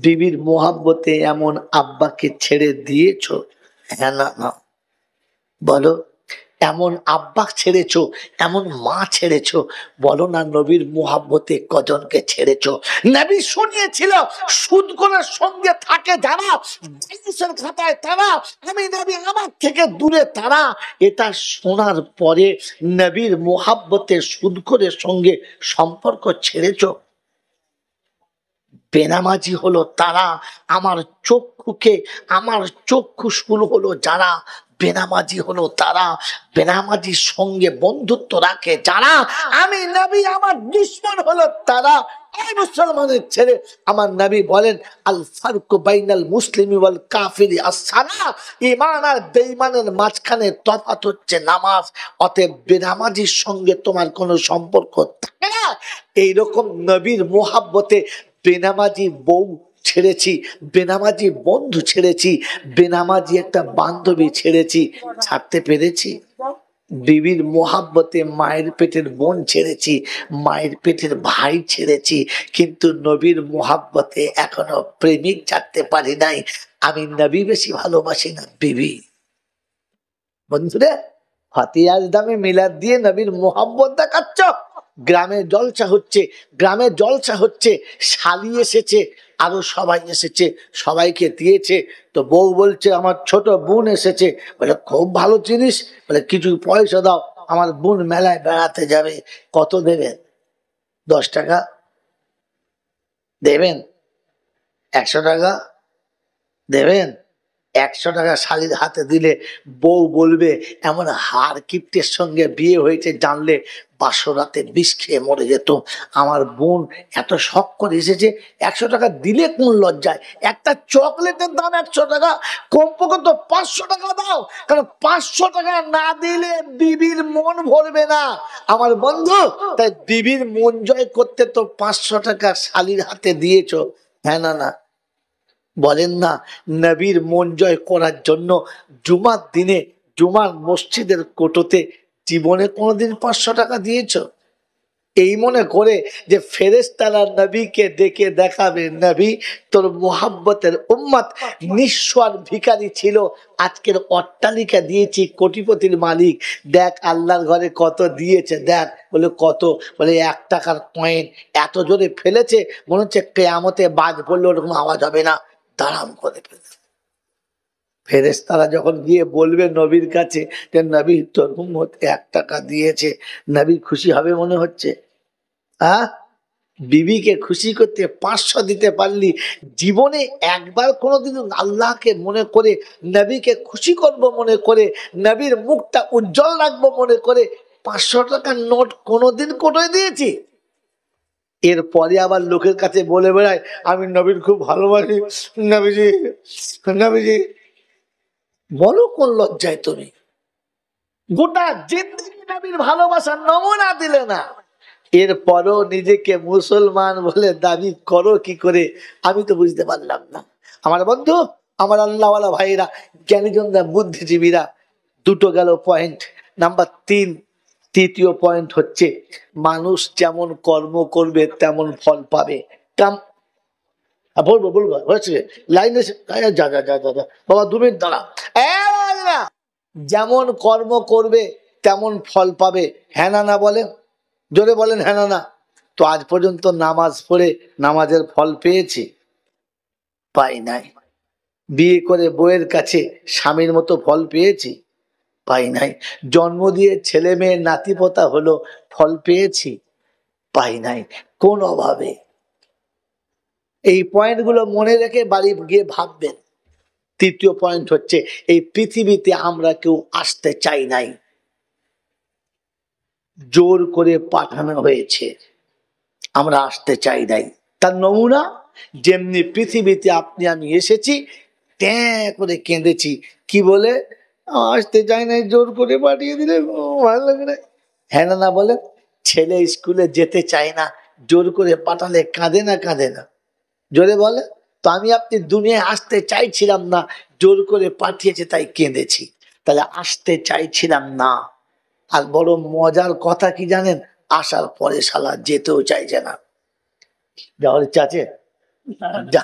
বিবির মোহাব্বতে এমন আব্বাকে ছেড়ে দিয়েছো? হ্যাঁ না না বলো, এমন আব্বা ছেড়েছো, এমন মা ছেড়েছো? বলো না নবীর মোহাব্বতে কজনকে ছেড়েছো? নবী শুনিয়েছিল, সুদখোরের সঙ্গে থাকে যারা, জিনিসের খাতায় তারা, আমি নবী আমার থেকে দূরে তারা। এটা শোনার পরে নবীর মোহাব্বতে সুদখোরের সঙ্গে সম্পর্ক ছেড়েছো? বেনামাজি হলো তারা, আমার চক্ষু শুল হলো যারা, বেনামাজি হলো তারা, বেনামাজির সঙ্গে বন্ধুত্ব রাখে যারা, আমি নবী আমার দুশ্মন হলো তারা। এই মুসলমানের ছেলে, আমার নবী বলেন, আল ফারকু বাইনাল মুসলিমি ওয়াল কাফিরি আস-সালাহ, ঈমান আর বেঈমানের মাঝখানে তফাৎ হচ্ছে নামাজ। অতএব বেনামাজির সঙ্গে তোমার কোনো সম্পর্ক থাকে না। এইরকম নবীর মোহাব্বতে বেনামাজি বউ ছেড়েছি, বেনামাজি বন্ধু ছেড়েছি, বেনামাজি একটা বান্ধবী ছেড়েছি, ছাড়তে পেরেছি? বিবির মোহাব্বতে মায়ের পেটের বোন ছেড়েছি, মায়ের পেটের ভাই ছেড়েছি, কিন্তু নবীর মোহাব্বতে এখনো প্রেমিক ছাড়তে পারি নাই। আমি নবী বেশি ভালোবাসি না বিবি? বন্ধুরা, ফাতিয়াজ দামে মিলাদ দিয়ে নবীর মোহাব্বত দেখাচ্ছ? গ্রামে জলসা হচ্ছে, শালি এসেছে, আরো সবাই এসেছে, সবাইকে দিয়েছে। তো বউ বলছে আমার ছোট বোন এসেছে, বলে খুব ভালো জিনিস, বলে কিছু পয়সা দাও, আমার বোন মেলায় বেড়াতে যাবে। কত দেবেন? 10 টাকা দেবেন? 100 টাকা দেবেন? 100 টাকা শালির হাতে দিলে বউ বলবে এমন হার কিপ্টের সঙ্গে বিয়ে হয়েছে, জানলে বাসরাতে বিষ খেয়ে মরে যেত। আমার বোন এত শখ করে এসেছে, 100 টাকা দিলে কোন লজ্জায়? একটা চকলেটের দাম 100 টাকা, কমপক্ষে তো 500 টাকা দাও, কারণ 500 টাকা না দিলে বিবির মন ভরবে না। আমার বন্ধু, তাই বিবির মন জয় করতে তো 500 টাকা শালির হাতে দিয়েছ? হ্যাঁ না না বলেন না? নবীর মন জয় করার জন্য জুমার দিনে জুমার মসজিদের কোটোতে জীবনে কোনোদিন 500 টাকা দিয়েছ? এই মনে করে যে ফেরেশতারা নবীকে ডেকে দেখাবে, নবী তোর মোহাব্বতের উম্মত নিঃস্ব আর ভিখারি ছিল, আজকের অট্টালিকা দিয়েছি, কোটিপতির মালিক, দেখ আল্লাহর ঘরে কত দিয়েছে দেখ। বলে কত? বলে 1 টাকার কয়েন, এত জোরে ফেলেছে মনে হচ্ছে কিয়ামতে বাজ পড়লে ওরকম আওয়াজ হবে না, দাঁড়াম করে ফেলেছে। ফেরেশতারা যখন গিয়ে বলবে নবীর কাছে যে নবী তোর উম্মত 1 টাকা দিয়েছে, নবী খুশি হবে মনে হচ্ছে? হ্যাঁ, বিবিকে খুশি করতে 500 দিতে পারলি, জীবনে একবার কোনোদিন আল্লাহকে মনে করে নবীকে খুশি করব মনে করে, নবীর মুখটা উজ্জ্বল রাখবো মনে করে 500 টাকার নোট কোনোদিন কোটোয় দিয়েছি? এরপরে আবার লোকের কাছে বলে বেড়ায় আমি নবীর খুব ভালোবাসি, নবীজি নবীজি। বলো কোন লজ্জায় তুমি? গোটা জিন্দেগি নবীর ভালোবাসার নমুনা দিলে না, এরপরও নিজেকে মুসলমান বলে দাবি করো কি করে? আমি তো বুঝতে পারলাম না। আমার বন্ধু, আমার আল্লাহওয়ালা ভাইরা, জ্ঞানীজনরা, বুদ্ধিজীবীরা, দুটো গেল পয়েন্ট। নাম্বার 3, তৃতীয় পয়েন্ট হচ্ছে মানুষ যেমন কর্ম করবে তেমন ফল পাবে। কাম বলবো বলবো হয়েছে লাইনে যা যা যা যা যা বাবা 2 মিনিট দাঁড়া। যেমন কর্ম করবে তেমন ফল পাবে, হ্যাঁ না? না বলেন, জোরে বলেন হ্যাঁ না? না। তো আজ পর্যন্ত নামাজ পড়ে নামাজের ফল পেয়েছি? পাই নাই। বিয়ে করে বউয়ের কাছে স্বামীর মতো ফল পেয়েছি? পাই নাই। জন্ম দিয়ে ছেলে মেয়ে নাতিপোতা হলো, ফল পেয়েছি? পাই নাই। কোন অভাবে? এই পয়েন্টগুলো মনে রেখে বাড়ি গিয়ে ভাববেন। তৃতীয় পয়েন্ট হচ্ছে এই পৃথিবীতে আমরা কেউ আসতে চাই নাই, জোর করে পাঠানো হয়েছে, আমরা আসতে চাই নাই। তার নমুনা, যেমনি পৃথিবীতে আপনি আমি এসেছি ট্যাঁ করে কেঁদেছি, কি বলে? আসতে চাই নাই, জোর করে পাঠিয়ে দিলে, ভালো লাগে না। হ্যাঁ না? না বলে? ছেলে স্কুলে যেতে চায় না, জোর করে পাঠালে কাঁদে না কাঁদে না? জোরে বলে। তো আমি আপনি দুনিয়ায় আসতে চাইছিলাম না, জোর করে পাঠিয়েছে তাই কেঁদেছি। তাহলে আসতে চাইছিলাম না। আর বড় মজার কথা কি জানেন? আসার পরে শালা যেতেও চাইছে না। যাওয়ার ইচ্ছা আছে? যা।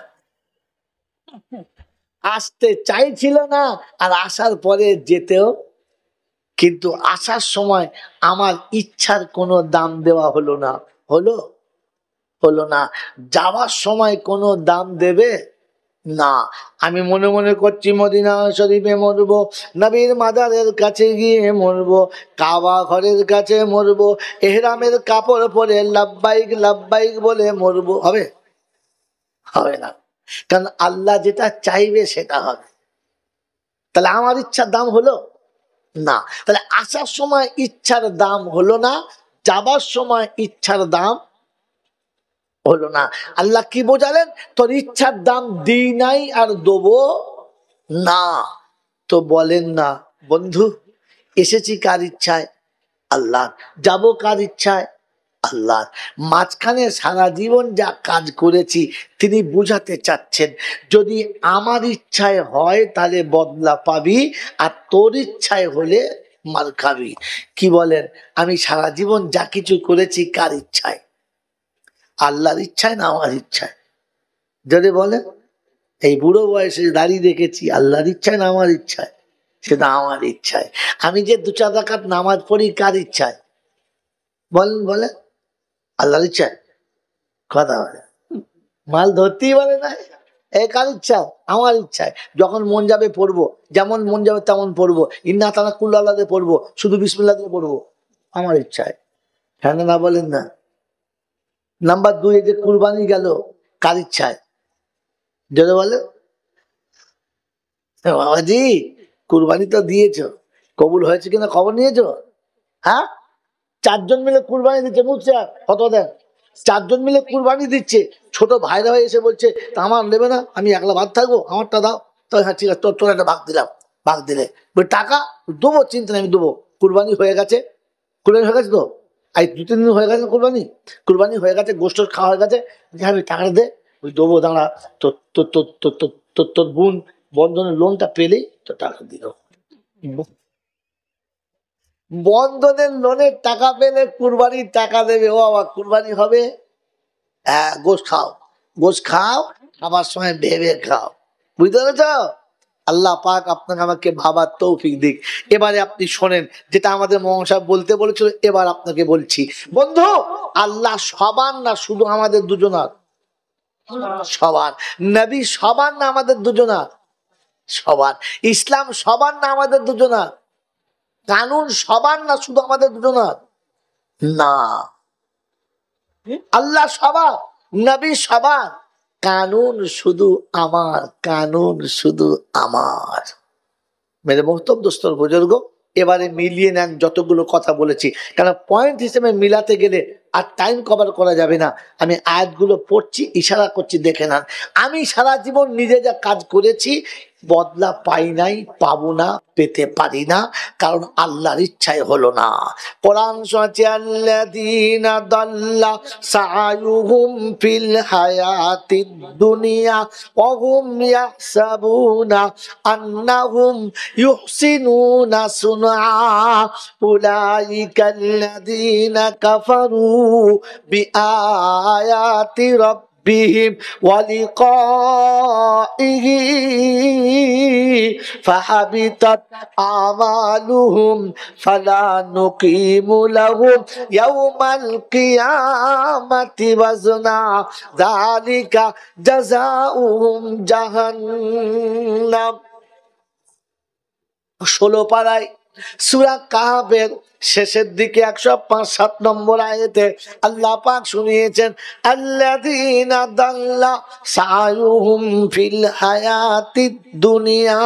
আসতে চাইছিল না আর আসার পরে যেতেও, কিন্তু আসার সময় আমার ইচ্ছার কোনো দাম দেওয়া হলো না। হলো? হলো না। যাওয়ার সময় কোনো দাম দেবে না। আমি মনে মনে করছি মদিনা শরীফে মরবো, নবীর মাজারের কাছে গিয়ে মরবো, কাবা ঘরের কাছে মরবো, এহরামের কাপড় পরে লাব্বাইক লাব্বাইক বলে মরবো। হবে? হবে না। কারণ আল্লাহ যেটা চাইবে সেটা হবে। তাহলে আমার ইচ্ছার দাম হলো না। তাহলে আসার সময় ইচ্ছার দাম হলো না, যাবার সময় ইচ্ছার দাম হলো না। আল্লাহ কি বোঝালেন? তোর ইচ্ছার দাম দিই নাই আর দেবো না। তো বলেন না বন্ধু, এসেছি কার ইচ্ছায়? আল্লাহ। যাব কার ইচ্ছায়? আল্লাহ। মাঝখানে সারা জীবন যা কাজ করেছি তিনি বুঝাতে চাচ্ছেন, যদি আমার ইচ্ছায় হয় তাহলে বদলা পাবি, আর তোর ইচ্ছায় হলে মার খাবি। কি বলেন? আমি সারা জীবন যা কিছু করেছি কার ইচ্ছায়? আল্লাহর ইচ্ছায় না আমার ইচ্ছায়? যদি বলেন, এই বুড়ো বয়সে দাঁড়িয়ে রেখেছি আল্লাহর ইচ্ছায় না আমার ইচ্ছায়? সেটা আমার ইচ্ছায়। আমি যে 2-4 রাকাত নামাজ পড়ি কার ইচ্ছায়? বলেন বলেন। আল্লাহর ইচ্ছায়? কথা বলে মাল ধরতেই পারে না। কার ইচ্ছা? আমার ইচ্ছায়। যখন মন যাবে পড়বো, যেমন মন যাবে তেমন পড়বো, ইন্না তানা কুল্লা আল্লাহ দিয়ে পড়বো, শুধু বিসমিল্লাহ দিয়ে পড়বো, আমার ইচ্ছায়। হ্যাঁ না? বলেন না। নাম্বার 2, যে কুরবানি গেল কার ইচ্ছায়? যদি বলে বাবাজি কুরবানি তো দিয়েছ, কবুল হয়েছে কিনা খবর নিয়েছো? হ্যাঁ, 4 জন মিলে কুরবানি দিচ্ছে, বুঝছে? কত দেন? 4 জন মিলে কুরবানি দিচ্ছে। ছোট ভাইরা হয়ে এসে বলছে তা আমার নেবে না, আমি একলা ভাগ থাকবো, আমারটা দাও। তো হ্যাঁ ঠিক আছে, তোর একটা ভাগ দিলাম। ভাগ দিলে বলে টাকা দেবো, চিন্তা নেই আমি দেবো। কুরবানি হয়ে গেছে, কুরবানি হয়ে গেছে তো, এই 2-3 দিন হয়ে গেছে কুরবানি, কুরবানি হয়ে গেছে, গোষ্ঠ খাওয়া হয়ে গেছে। আমি টাকাটা দে, ওই দেবো, দাঁড়া। তোর তোর তোর তোর তোর তোর বোন বন্ধনের লোনটা পেলেই তো টাকা দিল। বন্ধনের লোনের টাকা পেলে কুরবানির টাকা দেবে। ও বাবা, কুরবানি হবে, হ্যাঁ গোশ খাও, গোশ খাও, খাবার সময় ভেবে খাও। বুঝতে পেরেছ? আল্লাহ পাক আপনাকে আমাকে ভাবার তৌফিক দিক। এবারে আপনি শোনেন যেটা আমাদের মোহাম্মদ সাহেব বলতে বলেছিল, এবার আপনাকে বলছি। বন্ধু, আল্লাহ সবার না শুধু আমাদের দুজনার? সবার। নবী সবার না আমাদের দুজনার? সবার। ইসলাম সবার না আমাদের দুজনার? কানুন সবার না শুধু আমাদের দুজনার? না, আল্লাহ সবার, নবী সবার, কানুন শুধু আমার, কানুন শুধু আমার। মেরে মোহতরম দোস্তর বুজুর্গ, এবারে মিলিয়ে নেন যতগুলো কথা বলেছি, কারণ পয়েন্ট হিসেবে মিলাতে গেলে আর টাইম কভার করা যাবে না। আমি আয়াতগুলো পড়ছি, ইশারা করছি, দেখে নেন। আমি সারা জীবন নিজে যা কাজ করেছি বদলা পাই নাই, পাবো না, পেতে পারি না, কারণ আল্লাহর ইচ্ছায় হলো না। কোরআন শুনাচ্ছে, আল্লাযীনা দাল্লা সাআয়ুহুম ফিল হায়াতিদ দুনিয়া ওয়া হুম ইয়াহসাবুনা আন্নাহুম ইউহসিনুনা সুনআ উলাইকাল্লাযীনা কাফারু বিআয়াতি রাব্বিহিম ওয়া লিকাইহি ফাহাবিতাত আমালুহুম ফালা নুকিমু লাহুম ইয়াওমাল কিয়ামাতি ওয়াজনা যালিকা জাযাউহুম জাহান্নাম। 16 পারায় সূরা কাহফের শেষের দিকে 105-7 নম্বর আয়াতে আল্লাহ পাক শুনিয়েছেন, আল্লাযীনা দাল্লা সাআয়ুহুম ফিল হায়াতিদ দুনিয়া।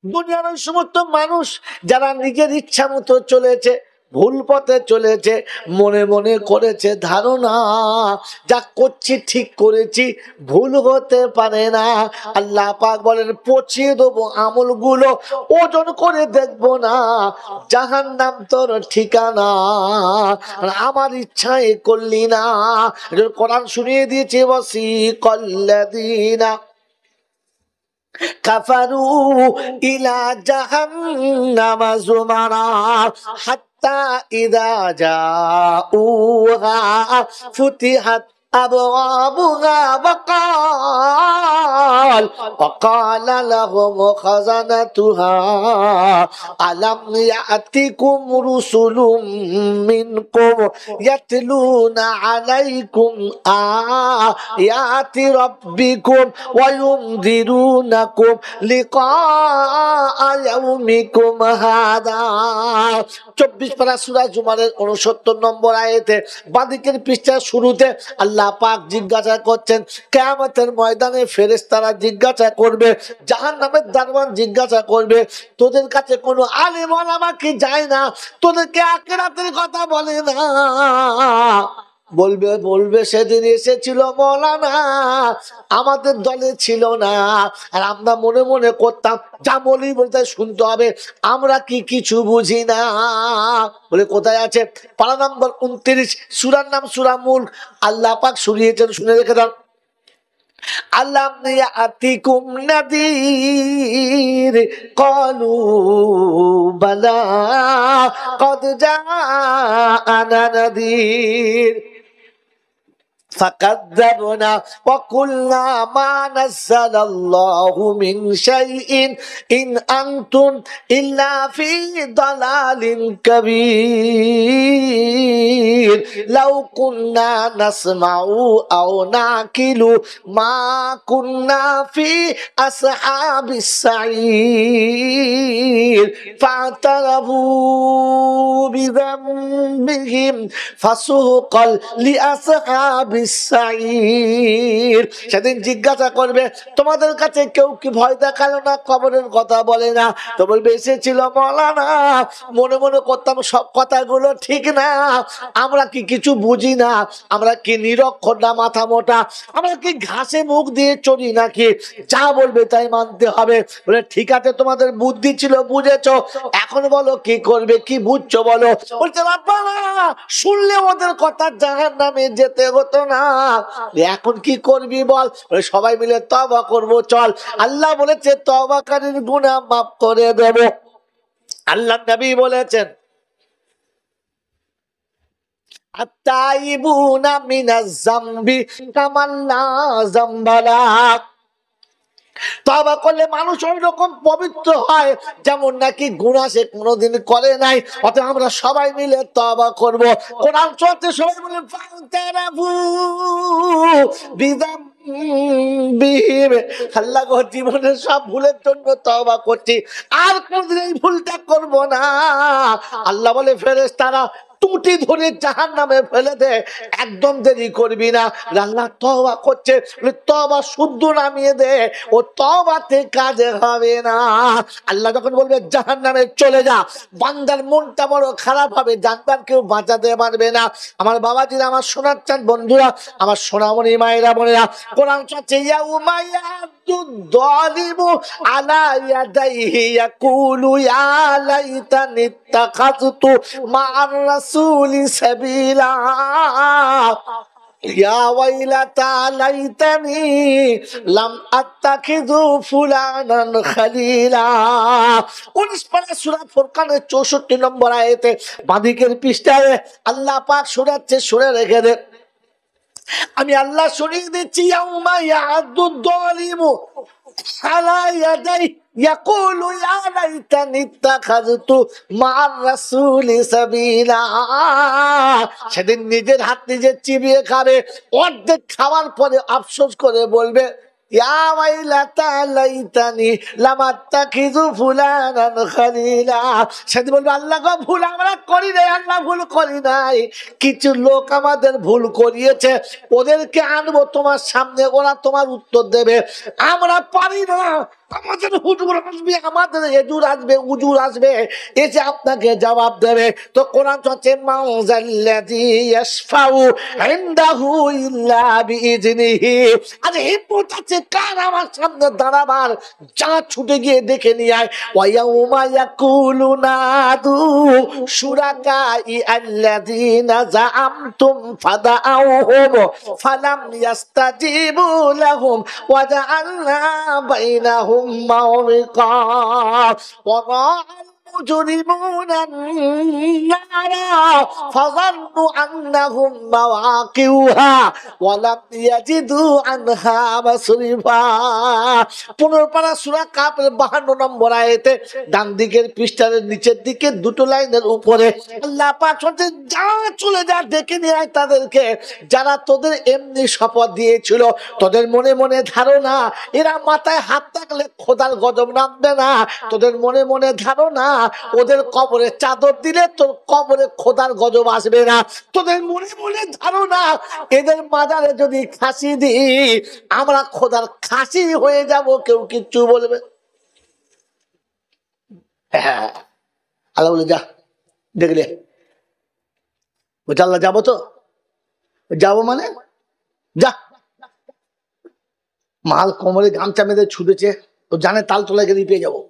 দুনিয়ার ওই সমস্ত মানুষ যারা নিজের ইচ্ছা মতো চলেছে, ভুল পথে চলেছে, মনে মনে করেছে ধারণা যা করছি ঠিক করেছি, ভুল হতে পারে না। আল্লাহ পাক বলেন, পচিয়ে দেবো আমলগুলো, ওজন করে দেখবো না, জাহান্নাম তোর ঠিকানা, আমার ইচ্ছায় করলি না। কোরআন শুনিয়ে দিয়েছে, ওয়াসিকাল্লাযীনা কাফারু ইলা জাহান্নামা যুমারা হাত্তা ইযা জাউহা ফুতিহাত أبوابها وقال لهم خزنتها ألم يأتكم رسل منكم يتلون عليكم آيات ربكم وينذرونكم لقاء يومكم هذا। 24 পারা সূরা জুমারের 69 নম্বর আয়াতে বাদিকের পৃষ্ঠার শুরুতে আল্লাহ পাক জিজ্ঞাসা করছেন, কিয়ামতের ময়দানে ফেরেশতারা জিজ্ঞাসা করবে, জাহান্নামের দারওয়ান জিজ্ঞাসা করবে, তোদের কাছে কোনো আলেম ওলামা কি যায় না, তোদেরকে আখিরাতের কথা বলে না? বলবে সেদিন এসেছিল মৌলানা, আমাদের দলে ছিল না, আর আমরা মনে মনে করতাম যা বলি বলতে শুনতে হবে, আমরা কি কিছু বুঝি না। বলে কোথায় আছে? পারা নম্বর 29, সূরার নাম সূরা মুলক। আল্লাহ পাক শুনিয়েছেন, শুনে রেখে দাও। আলাম ইয়াতিকুম নাদির ক্বালু বালা ক্বাদ জাআনা নাদির فكذبنا وقلنا ما نزل الله من شيء إن أنتم إلا في ضلال كبير لو كنا نسمع أو نعقل ما كنا في أصحاب السعير فاعترفوا بذنبهم فسوقا لأصحاب সেদিন জিজ্ঞাসা করবে, তোমাদের কাছে কেউ কি ভয় দেখালো না, কবরের কথা বলে না? তো বলবে, এসেছিল মৌলানা, মনে মনে করতাম সব কথাগুলো ঠিক না, আমরা কি কিছু বুঝি না, আমরা কি নিরক্ষর না মাথা মোটা, আমরা কি ঘাসে মুখ দিয়ে চলি নাকি, যা বলবে তাই মানতে হবে। বলে ঠিক আছে, তোমাদের বুদ্ধি ছিল, বুঝেছো, এখন বলো কি করবে, কি বুঝছো বলো। বলছে, বাবা শুনলে ওদের কথা জাহান্নামে যেতে হতো না, এখন কি করবি বল। সবাই মিলে তওবা করব, চল। আল্লাহ বলেছে তওবাকারীর গুনাহ মাফ করে দেব। আল্লাহ নবী বলেছেন আত্তাইবুনা মিনাজ যামবি কামান লা যামবালা। তওবা করলে মানুষ ওই রকম পবিত্র হয় যেমন নাকি গুনাহ সে কোনোদিন করে নাই। অতএব আমরা সবাই মিলে তওবা করব। কোরআন চলতে সবাই মিলে ফাতারাফু বিযামবিহিম। আল্লাহ গো, জীবনের সব ভুলের জন্য তওবা করছি, আর কোনদিন এই ভুলটা করব না। আল্লাহ বলে ফেরেশতারা টুটি ধরে জাহান্নামে ফেলে দে, একদম দেরি করবি না। আল্লাহ তওবা করছে, তওবা শুদ্ধ নামিয়ে দে, ও তওবাতে কাজে হবে না। আল্লাহ যখন বলবে জাহান্নামে চলে যা, বান্দার মনটা বড় খারাপ হবে, জানবার কেউ বাঁচাতে পারবে না। আমার বাবাজিরা, আমার শোনার চান বন্ধুরা, আমার সোনামণি মায়েরা বোনেরা, কোরআন চলছে ইয়াউমা ইয়াদুদ যালিমু আলা ইয়াদাইহি ইয়াকুলু ইয়া লাইতানি ইত্তাখাযতু মা'আর রাসূলি সাবিলা ইয়া ওয়াইলাতা লাইতানি লাম আত্তাখিযু ফুলানান খালিলা। 19 পারা সূরা ফুরকানের 64 নম্বর আয়াতে বাঁদিকের পৃষ্ঠায় আল্লাহ পাক শোনাচ্ছে, শুনে রেখে দে। আমি আল্লাহ শুনিয়ে দিচ্ছি, ইয়াউমা ইয়াদুদ যালিমু আলা ইয়াদাইহি ইয়াকুলু ইয়া লাইতানি ইত্তাখাযতু মা'আর রাসূলি সাবিলা। সেদিন নিজের হাত নিজে চিবিয়ে খাবে, অর্ধেক খাওয়ার পরে আফসোস করে বলবে ইয়া ওয়াইলাতা লাইতানি লাম আত্তাখিযু ফুলানান খালিলা। সেদিন বলবে আল্লাহ গো, ভুল আমরা করি নাই, আল্লাহ ভুল করি নাই, কিছু লোক আমাদের ভুল করিয়েছে, ওদেরকে আনবো তোমার সামনে, ওরা তোমার উত্তর দেবে। আমরা পারি না, আমাদের হুজুর আসবে, আমাদের এজুর আসবে, উজুর আসবে, এসে আপনাকে জবাব দেবে। তো কোরআন হচ্ছে মাউযাল্লাযী ইয়াশফাউ ইনদাহু ইল্লা বিইজনিহি। আজ হিম্মত আছে কার আমার সামনে দাঁড়াবার? যা ছুটে গিয়ে দেখে নিয়ে আয়। ওয়া ইয়াউমা ইয়াকুলু নাদু শুরাকাই আল্লাযীনা যাআমতুম ফাদাউহুম ফালাম ইয়াস্তাজিবু লাহুম ওয়া জাআলনা বাইনাহুম موبقا وراء المجرمون النار فظنوا أنهم مواقعها ولم يجدوا عنها مصرفا। 15 পারা সূরা কাফের 52 নম্বর আয়াতে ডান দিকের পৃষ্ঠার নিচের দিকে দুটো লাইনের উপরে আল্লাহ পাক বলেন, যা চলে যা, ডেকে নিয়ে আয় তাদেরকে যারা তোদের এমনি শপথ দিয়েছিল। তোদের মনে মনে ধারণা এরা মাথায় হাত থাকলে খোদার গজব নামবে না। তোদের মনে মনে ধারণা ওদের কবরে চাদর দিলে তোর কবরে খোদার গজব আসবে না। তোদের মনে মনে ধারণা এদের মাজারে যদি খাসি দিই আমরা খোদার খাসি হয়ে যাব, কেউ কিচ্ছু বলবে। হ্যাঁ, আল্লাহ বলে যা, দেখলে বলছে আল্লাহ যাবো, তো যাবো মানে যা। মাল কোমরে গামছা বেঁধে ছুটেছে, ও জানে তাল তোলায় গেলে পেয়ে যাবো,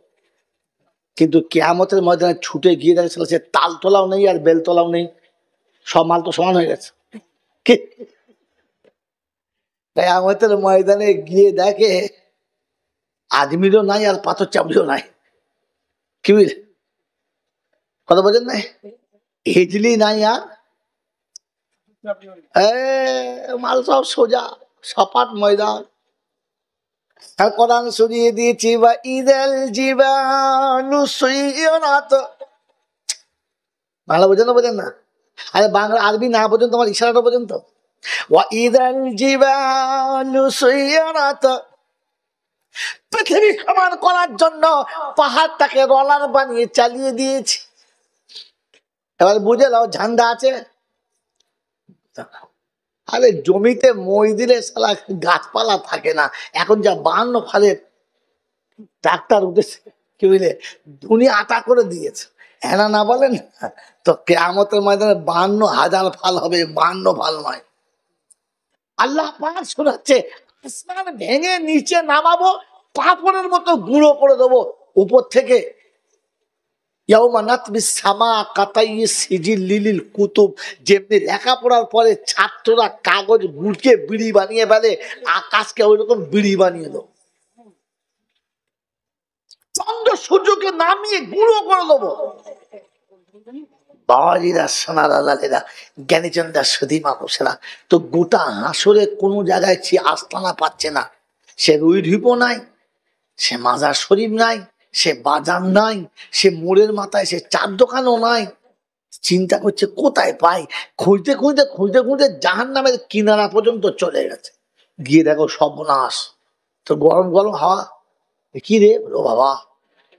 কিন্তু কিয়ামতের ময়দানে ছুটে গিয়ে দেখে সে তাল তোলাও নেই আর বেল তোলাও নেই, সব মাল তো সমান হয়ে গেছে। কি কিয়ামতের ময়দানে গিয়ে দেখে আদমিরও নাই আর পাথর চাবড়িও নাই। কি বুঝলে কথা বোঝেন নাই? হিজলি নাই আর মাল সব সোজা সপাট ময়দান। আর কোরআন শুনিয়ে দিয়েছি বা ইদাল জিবালু সুইরাত। বাংলা বোঝেন না? বোঝেন না? আরে বাংলা আরবি না বোঝেন, তোমার ইশারাটা বোঝেন তো। ওয়া ইদাল জিবালু সুইরাত। পৃথিবী সমান করার জন্য পাহাড়টাকে রলার বানিয়ে চালিয়ে দিয়েছি। এবার বুঝে নাও ঝান্ডা আছে। আরে জমিতে মই দিলে সালা গাছপালা থাকে না। এখন যা 52 ফালের ট্রাক্টর উঠেছে, কি বুঝলে, দুনিয়া আটা করে দিয়েছে। এনা না বলেন তো কিয়ামতের ময়দানে 52,000 ফাল হবে, 52 ফাল নয়। আল্লাহ পাক শোনাচ্ছে আসমান ভেঙে নিচে নামাবো, পাপড়ের মতো গুঁড়ো করে দেবো উপর থেকে। যেমনি লেখাপড়ার পরে ছাত্ররা কাগজ গুড়কে বিড়ি বানিয়ে ফেলে, আকাশকে ওই রকম বিড়ি বানিয়ে দেবো। অন্ধ সূর্যকে নামিয়ে গুঁড়ো করে দেবো। বাবাজিরা, সোনারা, লালেরা, জ্ঞানীচন্দ্র সুধী মানুষেরা, তো গোটা হাসরে কোনো জায়গায় সে আস্তানা পাচ্ছে না। সে রুই ঢিপো নাই, সে মাজার শরীফ নাই, সে বাজার নাই, সে মোড়ের মাথায় সে চার দোকানও নাই। চিন্তা করছে কোথায় পাই, খুঁজতে খুঁজতে খুঁজতে খুঁজতে জাহান্নামের কিনারা পর্যন্ত চলে গেছে। গিয়ে দেখো সর্বনাশ, তো গরম গরম হাওয়া, কি রে? ও বাবা,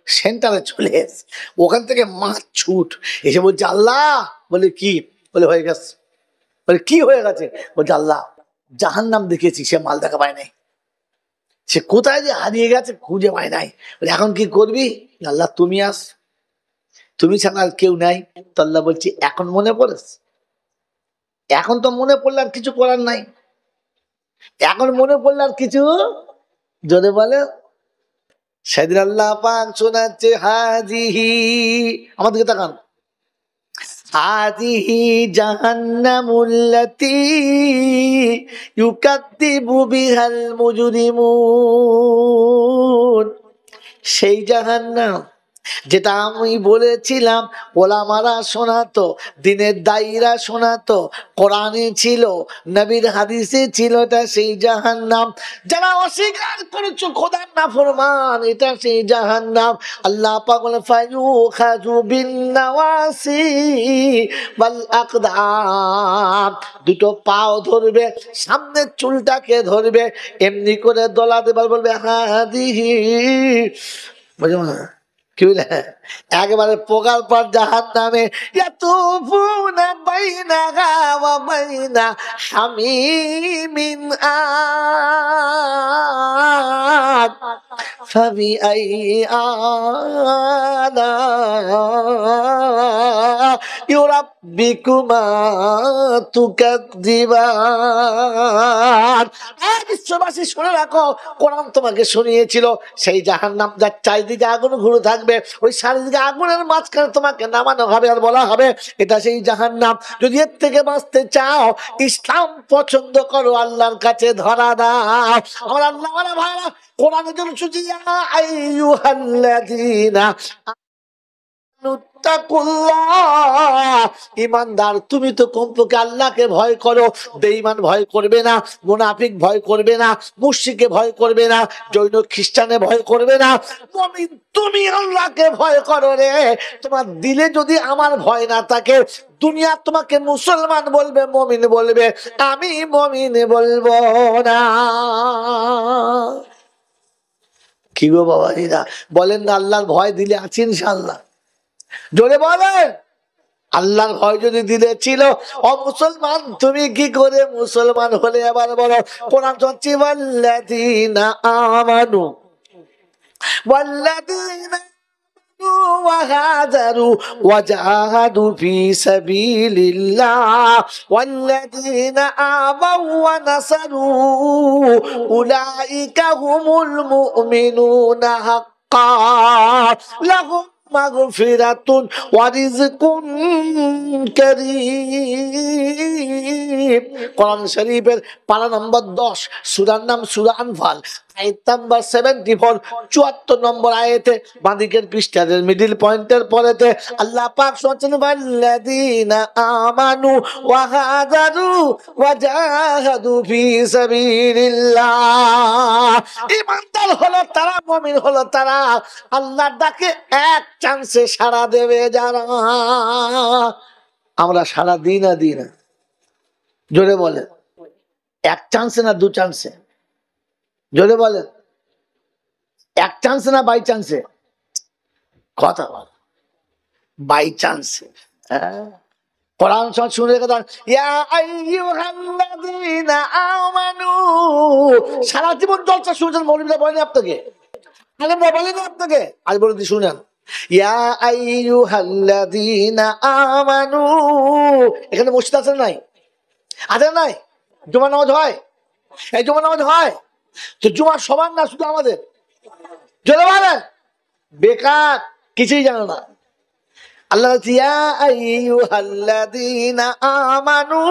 সেন্টারে চলে এসে ওখান থেকে মাছ ছুট এসে বলছে আল্লাহ। বলে কি? বলে হয়ে গেছে। বলে কি হয়ে গেছে? বলছে আল্লাহ, জাহান্নাম দেখেছি, সে মাল দেখা পায় নাই, সে কোথায় যে হারিয়ে গেছে খুঁজে পায় নাই। বলে এখন কি করবি? আল্লাহ তুমি আস, তুমি ছাড়া আর কেউ নাই। তো আল্লাহ বলছি এখন মনে পড়েছ? এখন তো মনে পড়লে আর কিছু করার নাই, এখন মনে পড়লে আর কিছু। যদি বলে সেদিন আল্লাহ পাক শোনাচ্ছে হাজিহি, আমাদেরকে তাকান, হাজিহি জাহান্নামুল্লাতী ইউকাদ্দিবু বিহাল মুজরিমুন। সেই জাহান্নাম যেটা আমি বলেছিলাম, ওলামারা শোনাতো, দিনের দায়ীরা শোনাতো, কোরআনে ছিল, নবীর হাদিসে ছিল, এটা সেই জাহান্নাম। যারা অস্বীকার করেছো খোদার নাফরমান, এটা সেই জাহান্নাম। আল্লাহ পাক বলেন ফায়ুখাযু বিন-নাওয়াসি ওয়াল আকদাম, দুটো পাও ধরবে, সামনের চুলটাকে ধরবে, এমনি করে দলা দেবার, বলবে হাদিহি, বুঝলো না? কি বলে? একেবারে পোকার পর জাহান্নামে ইয়াতুফুনা বাইনাহা ওয়া বাইনা হামিমিন আন ফাবিআইয়ি আলাই রাব্বিকুমা তুকাযযিবান। বিশ্ববাসী শুনে রাখো, কোরআন তোমাকে শুনিয়েছিল সেই জাহান্নাম যার চারিদিকে আগুন ঘুরে থাকবে, ওই চারিদিকে আগুনের মাঝখানে তোমাকে নামানো হবে আর বলা হবে এটা সেই জাহান্নাম। যদি এর থেকে বাঁচতে চাও, ইসলাম পছন্দ করো, আল্লাহর কাছে ধরা দাও। আমার আল্লাহ বলে ভাইরা, কোরআনের জন্য শুনছি ইয়া আইয়ুহাল্লাযীনা ইমানদার, তুমি তো কমপক্ষে আল্লাহকে ভয় করো। বেঈমান ভয় করবে না, মুনাফিক ভয় করবে না, মুশরিকে ভয় করবে না, জৈন খ্রিস্টানে ভয় করবে না। মুমিন তুমি আল্লাহকে ভয় করো রে। তোমার দিলে যদি আমার ভয় না থাকে, দুনিয়া তোমাকে মুসলমান বলবে, মুমিন বলবে, আমি মুমিন বলবো না। কি গো বাবাজিরা, বলেন না আল্লাহর ভয় দিলে আছি ইনশাআল্লাহ? জোরে বলেন। আল্লাহর ভয় যদি দিলে ছিল, ও মুসলমান তুমি কি করে মুসলমান হলে? এবার বলো, কোরআন হচ্ছে ওয়াল্লাযীনা আমানু ওয়াল্লাযীনা وهاجروا وجاهدوا في سبيل الله والذين آووا ونصروا أولئك هم المؤمنون حقا لهم মাগফিরাতুন ওয়া রিজকুন কারীম। কোরআন শরীফের পারা নম্বর 10, সূরার নাম সূরা আনফাল, আয়াত নাম্বার 74, 74 নম্বর আয়াতে বাঁদিকের পৃষ্ঠার মিডল পয়েন্টের পরেতে আল্লাহ পাক বলেন ওয়াল্লাযীনা আমানু ওয়া হাজারু ওয়া জাহাদু ফি সাবিলিল্লাহ। ঈমানদার হলো তারা, মুমিন হলো তারা, আল্লাহর ডাকে এক চান্সে সাড়া দেবে যারা। আমরা সাড়া দিই না, দিই না? জোরে বলেন, এক চান্সে না দু চান্সে? জোরে বলেন, এক চান্সে না বাই চান্সে? কথা বল, বাই চান্সে। কোরআন শুনে রেখে দেন, ইয়া আইয়ুহাল্লাযীনা আমানু। সারা জীবন জলসা শুনছেন, মৌলবীরা বলেনি আপনাকে, আলেমরা বলেনি আপনাকে, আজ বলে দি শুনেন, ইয়া আইয়ুহাল্লাযীনা আমানু। এখানে মসজিদ আছে নাই? আছে নাই? জুমা নামাজ হয়? এই জুমা নামাজ হয় তো জুমা সমান না শুধু আমাদের? জোরে বলেন। বেকার, কিছুই জানো না। আল্লাহ বলছে ইয়া আইয়ুহাল্লাযীনা আমানু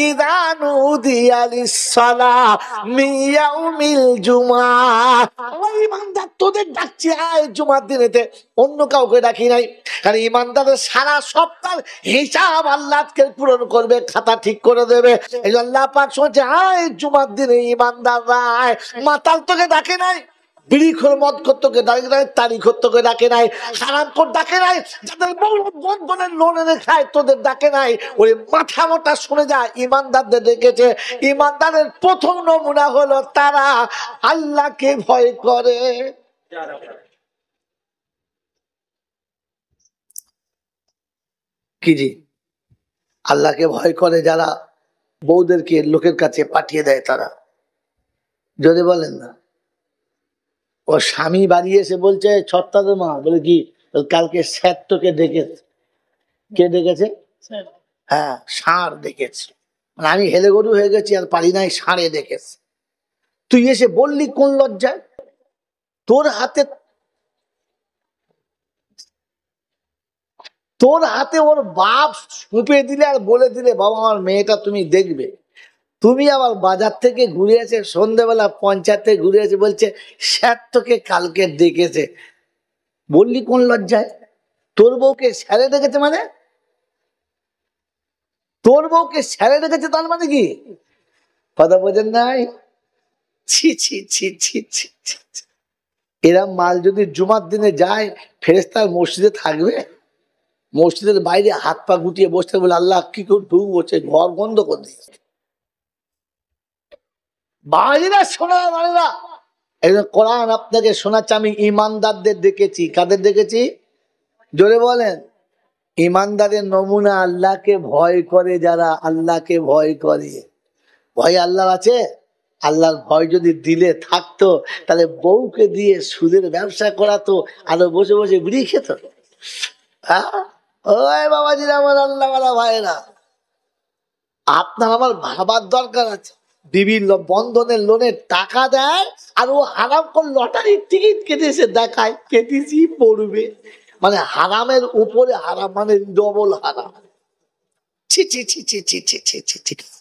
ইযা নুদিয়া লিস-সালাহ মিন ইয়াউমিল জুমআহ। ওই ইমানদার তোদের ডাকছি আয় জুমার দিনেতে, অন্য কাউকে ডাকি নাই। কারণ ইমানদারের সারা সপ্তাহ হিসাব আল্লাহ আজকে পূরণ করবে, খাতা ঠিক করে দেবে। এই আল্লাহ পাক শুনছে আয় জুমার দিনে ইমানদাররা আয়। মাতাল তোকে ডাকে নাই, বিড়ি খোর মদ করতে ডাকে নাই, তারি করতে ডাকে নাই, হারাম কর ডাকে নাই, যাদের বন্ধনের লোন এনে খায় তোদের ডাকে নাই। ওই মাথা মোটা শুনে যায় ইমানদারদের ডেকেছে। ইমানদারের প্রথম নমুনা হলো তারা আল্লাহকে ভয় করে। কি জি আল্লাহকে ভয় করে যারা বউদেরকে লোকের কাছে পাঠিয়ে দেয়, তারা যদি বলেন না। ও স্বামী বাড়ি এসে বলছে ছত্তাদের মা বলে কি কালকে স্যার তোকে ডেকেছে। কে ডেকেছে? হ্যাঁ, ষাঁড় ডেকেছে। মানে আমি হেলে গরু হয়ে গেছি আর পারি নাই, ষাঁড়ে ডেকেছে। তুই এসে বললি কোন লজ্জায়? তোর হাতে ওর বাপ সুপে দিলে আর বলে দিলে বাবা আমার মেয়েটা তুমি দেখবে। তুমি আবার বাজার থেকে ঘুরে এসে সন্ধ্যেবেলা পঞ্চায়েত থেকে ঘুরে এসে বলছে স্যার তোকে কালকে ডেকেছে। বললি কোন লজ্জায়? তোর বউকে স্যারে ডেকেছে মানে? তোর বউকে স্যারে ডেকেছে তার মানে কি? কথা বোঝেন নাই? ছি ছি ছি ছি ছি ছি। এরা মাল যদি জুমার দিনে যায়, ফেরেশতার মসজিদে থাকবে? মসজিদের বাইরে হাত পা গুটিয়ে বসতে বলে আল্লাহ কি করে ঢুকবো, ঘর বন্ধ করে দিয়েছে। বাড়িরা শোনা বাড়িরা, কোরআন আপনাকে শোনাচ্ছে আমি ইমানদারদের দেখেছি। কাদের দেখেছি? জোরে বলেন। ইমানদারের নমুনা আল্লাহকে ভয় করে, যারা আল্লাহকে ভয় করে। ভয় আল্লাহ আছে? আল্লাহর ভয় যদি দিলে থাকতো তাহলে বউকে দিয়ে সুদের ব্যবসা করাতো, আরো বসে বসে বিড়ি খেত। ওই বাবাজিরা, আমার আল্লাহওয়ালা ভাইরা, আপনার আমার ভাবার দরকার আছে। বিভিন্ন বন্ধনের লোনের টাকা দেয় আর ও হারাম করে লটারির টিকিট কেটেছে, দেখায় কেটেছি পড়বে। মানে হারামের উপরে হারাম, মানে ডবল হারাম।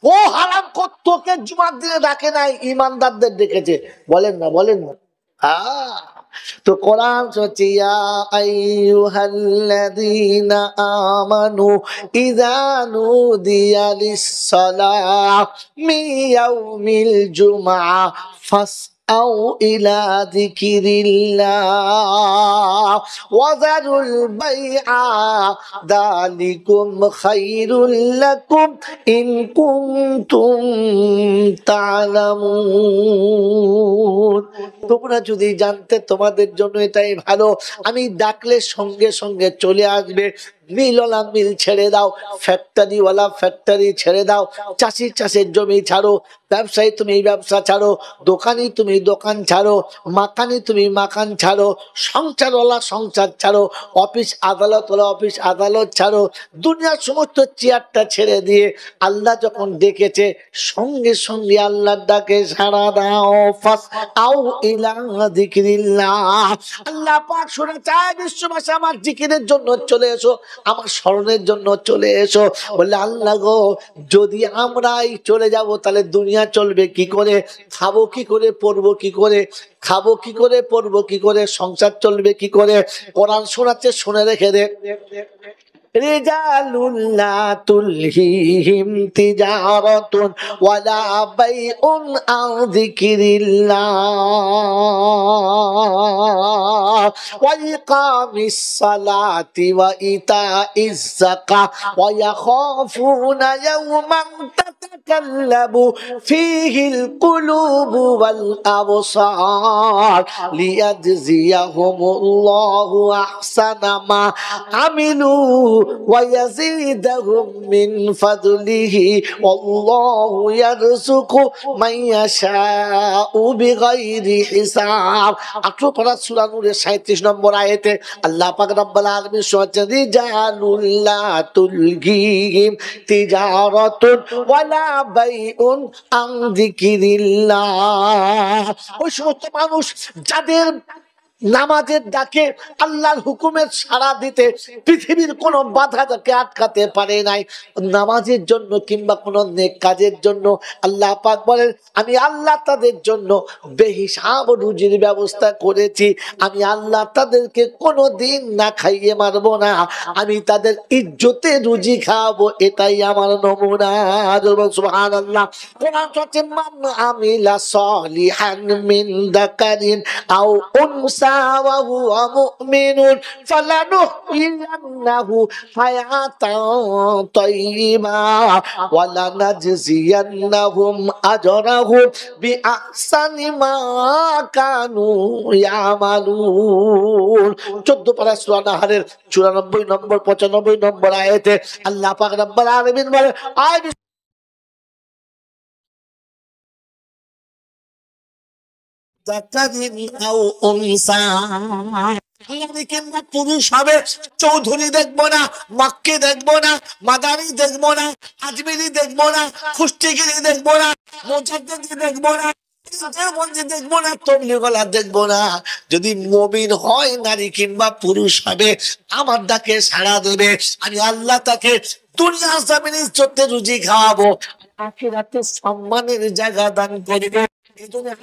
ও হারাম তোকে জুমার দিনে ডাকে নাই, ইমানদারদের ডেকেছে। বলেন না, বলেন না। তো কোরআন হচ্ছে ইয়া আইয়ুহাল্লাযীনা আমানু ইযা নুদিয়া লিস-সালাহ মিন ইয়াউমিল জুমআহ ফাসআউ ইলা যিকিরিল্লাহ ওয়া যারুল বাইআ যালিকুম খায়রুল লাকুম ইন কুনতুম তা'লামুন। তোমরা যদি জানতে তোমাদের জন্য এটাই ভালো। আমি ডাকলে সঙ্গে সঙ্গে চলে আসবে। মিলওয়ালা মিল ছেড়ে দাও, ফ্যাক্টরিওয়ালা ফ্যাক্টরি ছেড়ে দাও, চাষি চাষের জমি ছাড়ো, ব্যবসায়ী তুমি ব্যবসা ছাড়ো, দোকানি তুমি দোকান ছাড়ো, মাকানি তুমি মাকান ছাড়ো, সংসারওয়ালা সংসার ছাড়ো, অফিস আদালতওয়ালা অফিস আদালত ছাড়ো। দুনিয়ার সমস্ত চেয়ারটা ছেড়ে দিয়ে আল্লাহ যখন ডেকেছে সঙ্গে সঙ্গে আল্লাহর ডাকে সাড়া দাও। ফাসআউ ইলা যিকিরিল্লাহ। আল্লাহ পাক শোনা চায় বিশ্ববাসী আমার জিকিরের জন্য চলে এসো, আমার স্মরণের জন্য চলে এসো। বললে আল্লাহ গো, যদি আমরাই চলে যাব তাহলে দুনিয়া চলবে কি করে? খাবো কি করে, পড়বো কি করে? খাবো কি করে, পড়বো কি করে? সংসার চলবে কি করে? কোরআন শোনাচ্ছে, শুনে রেখে দে। রিজালুন লা তুলহিহিম তিজারাতুন ওয়ালা বাইউন আন যিকিরিল্লাহ ওয়া ইকামিস সালাতি ওয়া ইতাইজ যাকাহ ওয়া ইয়াখাফুনা ইয়াওমান তাতাকাল্লাবু ফীহিল কুলুবু ওয়াল আবসার লিয়াজজিয়াহুমুল্লাহু আহসানা মা আমিলু ويزيدهم من فضله والله يرزق من يشاء بغير حساب। 18 পারা সূরা নূরের 37 নম্বর আয়াতে আল্লাহ পাক রব্বুল আলামিন বলেছেন রিজালুল লা তুলহিহিম তিজারাতুন ওয়ালা বাইউন আন যিকিরিল্লাহ। ওই সমস্ত মানুষ যাদের নামাজের ডাকে আল্লাহর হুকুমের সাড়া দিতে পৃথিবীর কোন বাধা তাকে আটকাতে পারে নাই। নামাজের জন্য কিংবা কোন নেক কাজের জন্য আল্লাহ পাক বলেন, আমি আল্লাহ তাদের জন্য বেহিসাব রুজির ব্যবস্থা করেছি। আমি আল্লাহ তাদেরকে কোনোদিন না খাইয়ে মারবো না, আমি তাদের ইজ্জতে রুজি খাওয়াবো, এটাই আমার নমুনা। সুবহানাল্লাহ। কোরআন হচ্ছে মান আমিলা সলিহান মিন যাকারিন আও উনসা ওয়া হুয়া মুমিনুন ফালানুহইয়ান্নাহু হায়াতান তাইয়্যিবা ওয়া লানাজজিয়ান্নাহুম আজরাহুম বিআহসানি মা কানু ইয়ামালুন। 14 পারা সূরা নাহরের 94 নম্বর 95 নম্বর আয়াতে আল্লাহ পাক রব্বুল আলামিন বলে, পুরুষ হবে, চৌধুরী দেখবো না, মক্কি দেখবো না, মাদারি দেখবো না, আজমিরি দেখবো না, কুষ্টিগিরি দেখবো না, মুজাদ্দিদি দেখবো না, দেখবো না, তবলিগওয়ালা দেখবো না। যদি মুমিন হয় নারী কিংবা পুরুষ হবে, আমার ডাকে সাড়া দেবে, আমি আল্লাহ তাকে দুনিয়া জমিনে ইজ্জতে রুজি খাওয়াবো, আখিরাতে সম্মানের জায়গা দান করবে।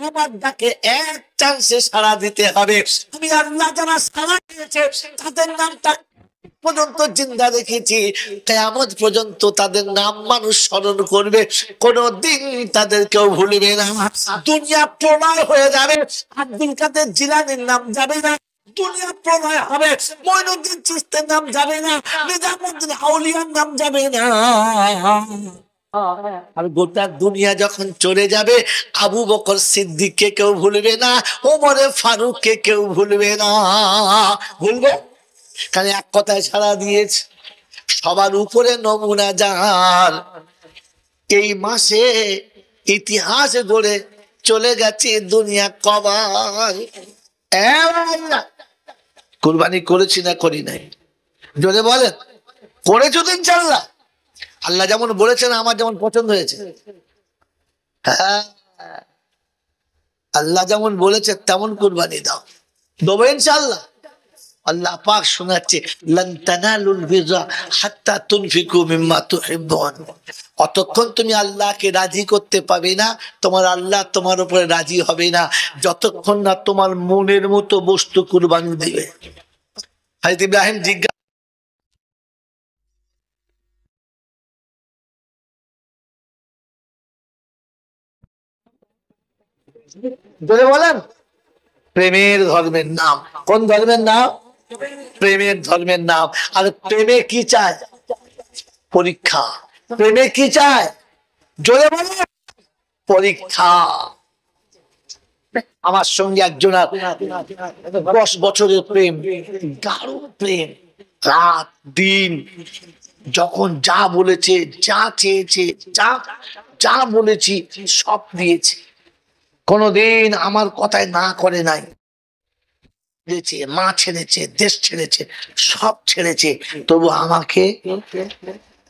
আমার ডাকে এক চান্সে সাড়া দিতে হবে। আমি আল্লাহ যারা সাড়া দিয়েছে তাদের নামটা পর্যন্ত জিন্দা রেখেছি, কিয়ামত পর্যন্ত তাদের নাম মানুষ স্মরণ করবে, কোনদিন তাদের কেউ ভুলবে না। দুনিয়া প্রলয় হয়ে যাবে, আব্দুল কাদের জিলানীর নাম যাবে না, দুনিয়া প্রলয় হবে, মঈনুদ্দিন চিশতির নাম যাবে না, নিজামুদ্দিন আউলিয়ার নাম যাবে না। আর গোটা দুনিয়া যখন চলে যাবে, আবু বকর সিদ্দিককে কেউ ভুলবে না, ওমরে ফারুককে কেউ ভুলবে না। ভুলবে? কারণ এক কথায় সাড়া দিয়েছে, সবার উপরে নমুনা যার। এই মাসে ইতিহাস গড়ে চলে গেছে দুনিয়া কবার। কুরবানি করেছি না করি নাই? জোরে বলেন, করেছো তো ইনশাআল্লাহ? আল্লাহ যেমন বলেছেন, আমার যেমন পছন্দ হয়েছে। হ্যাঁ, আল্লাহ যেমন বলেছে তেমন কুরবানি দাও, দেবো ইনশাআল্লাহ। আল্লাহ পাক শোনাচ্ছে, লান তানালুল বিররা হাত্তা তুনফিকু মিম্মা তুহিব্বুন। অতক্ষণ তুমি আল্লাহকে রাজি করতে পাবে না, তোমার আল্লাহ তোমার উপরে রাজি হবে না, যতক্ষণ না তোমার মনের মতো বস্তু কুরবানি দিবে। হযরত ইব্রাহিম জিজ্ঞাসা, বলে বলেন, প্রেমের ধর্মের নাম। কোন ধর্মের নাম? প্রেমের ধর্মের নাম। আর প্রেমে কি চায়? পরীক্ষা। প্রেমে কি চায়? জোরে বলে, পরীক্ষা। আমার সঙ্গে একজন 10 বছরের প্রেম, গাঢ় প্রেম, রাত দিন, যখন যা বলেছে, যা চেয়েছে, যা যা বলেছি সব দিয়েছে, কোনদিন আমার কথায় না করে নাই। মা ছেড়েছে, দেশ ছেড়েছে, সব ছেড়েছে, তবু আমাকে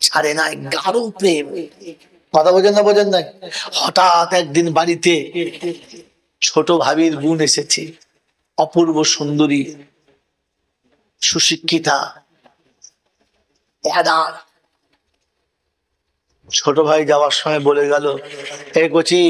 ছাড়ে নাই। গাঢ় প্রেম। কথা বোঝেন না? বোঝেন না? হঠাৎ একদিন বাড়িতে ছোট ভাবির বোন এসেছে, অপূর্ব সুন্দরী, সুশিক্ষিতা। ছোট ভাই যাওয়ার সময় বলে গেল, এ কচি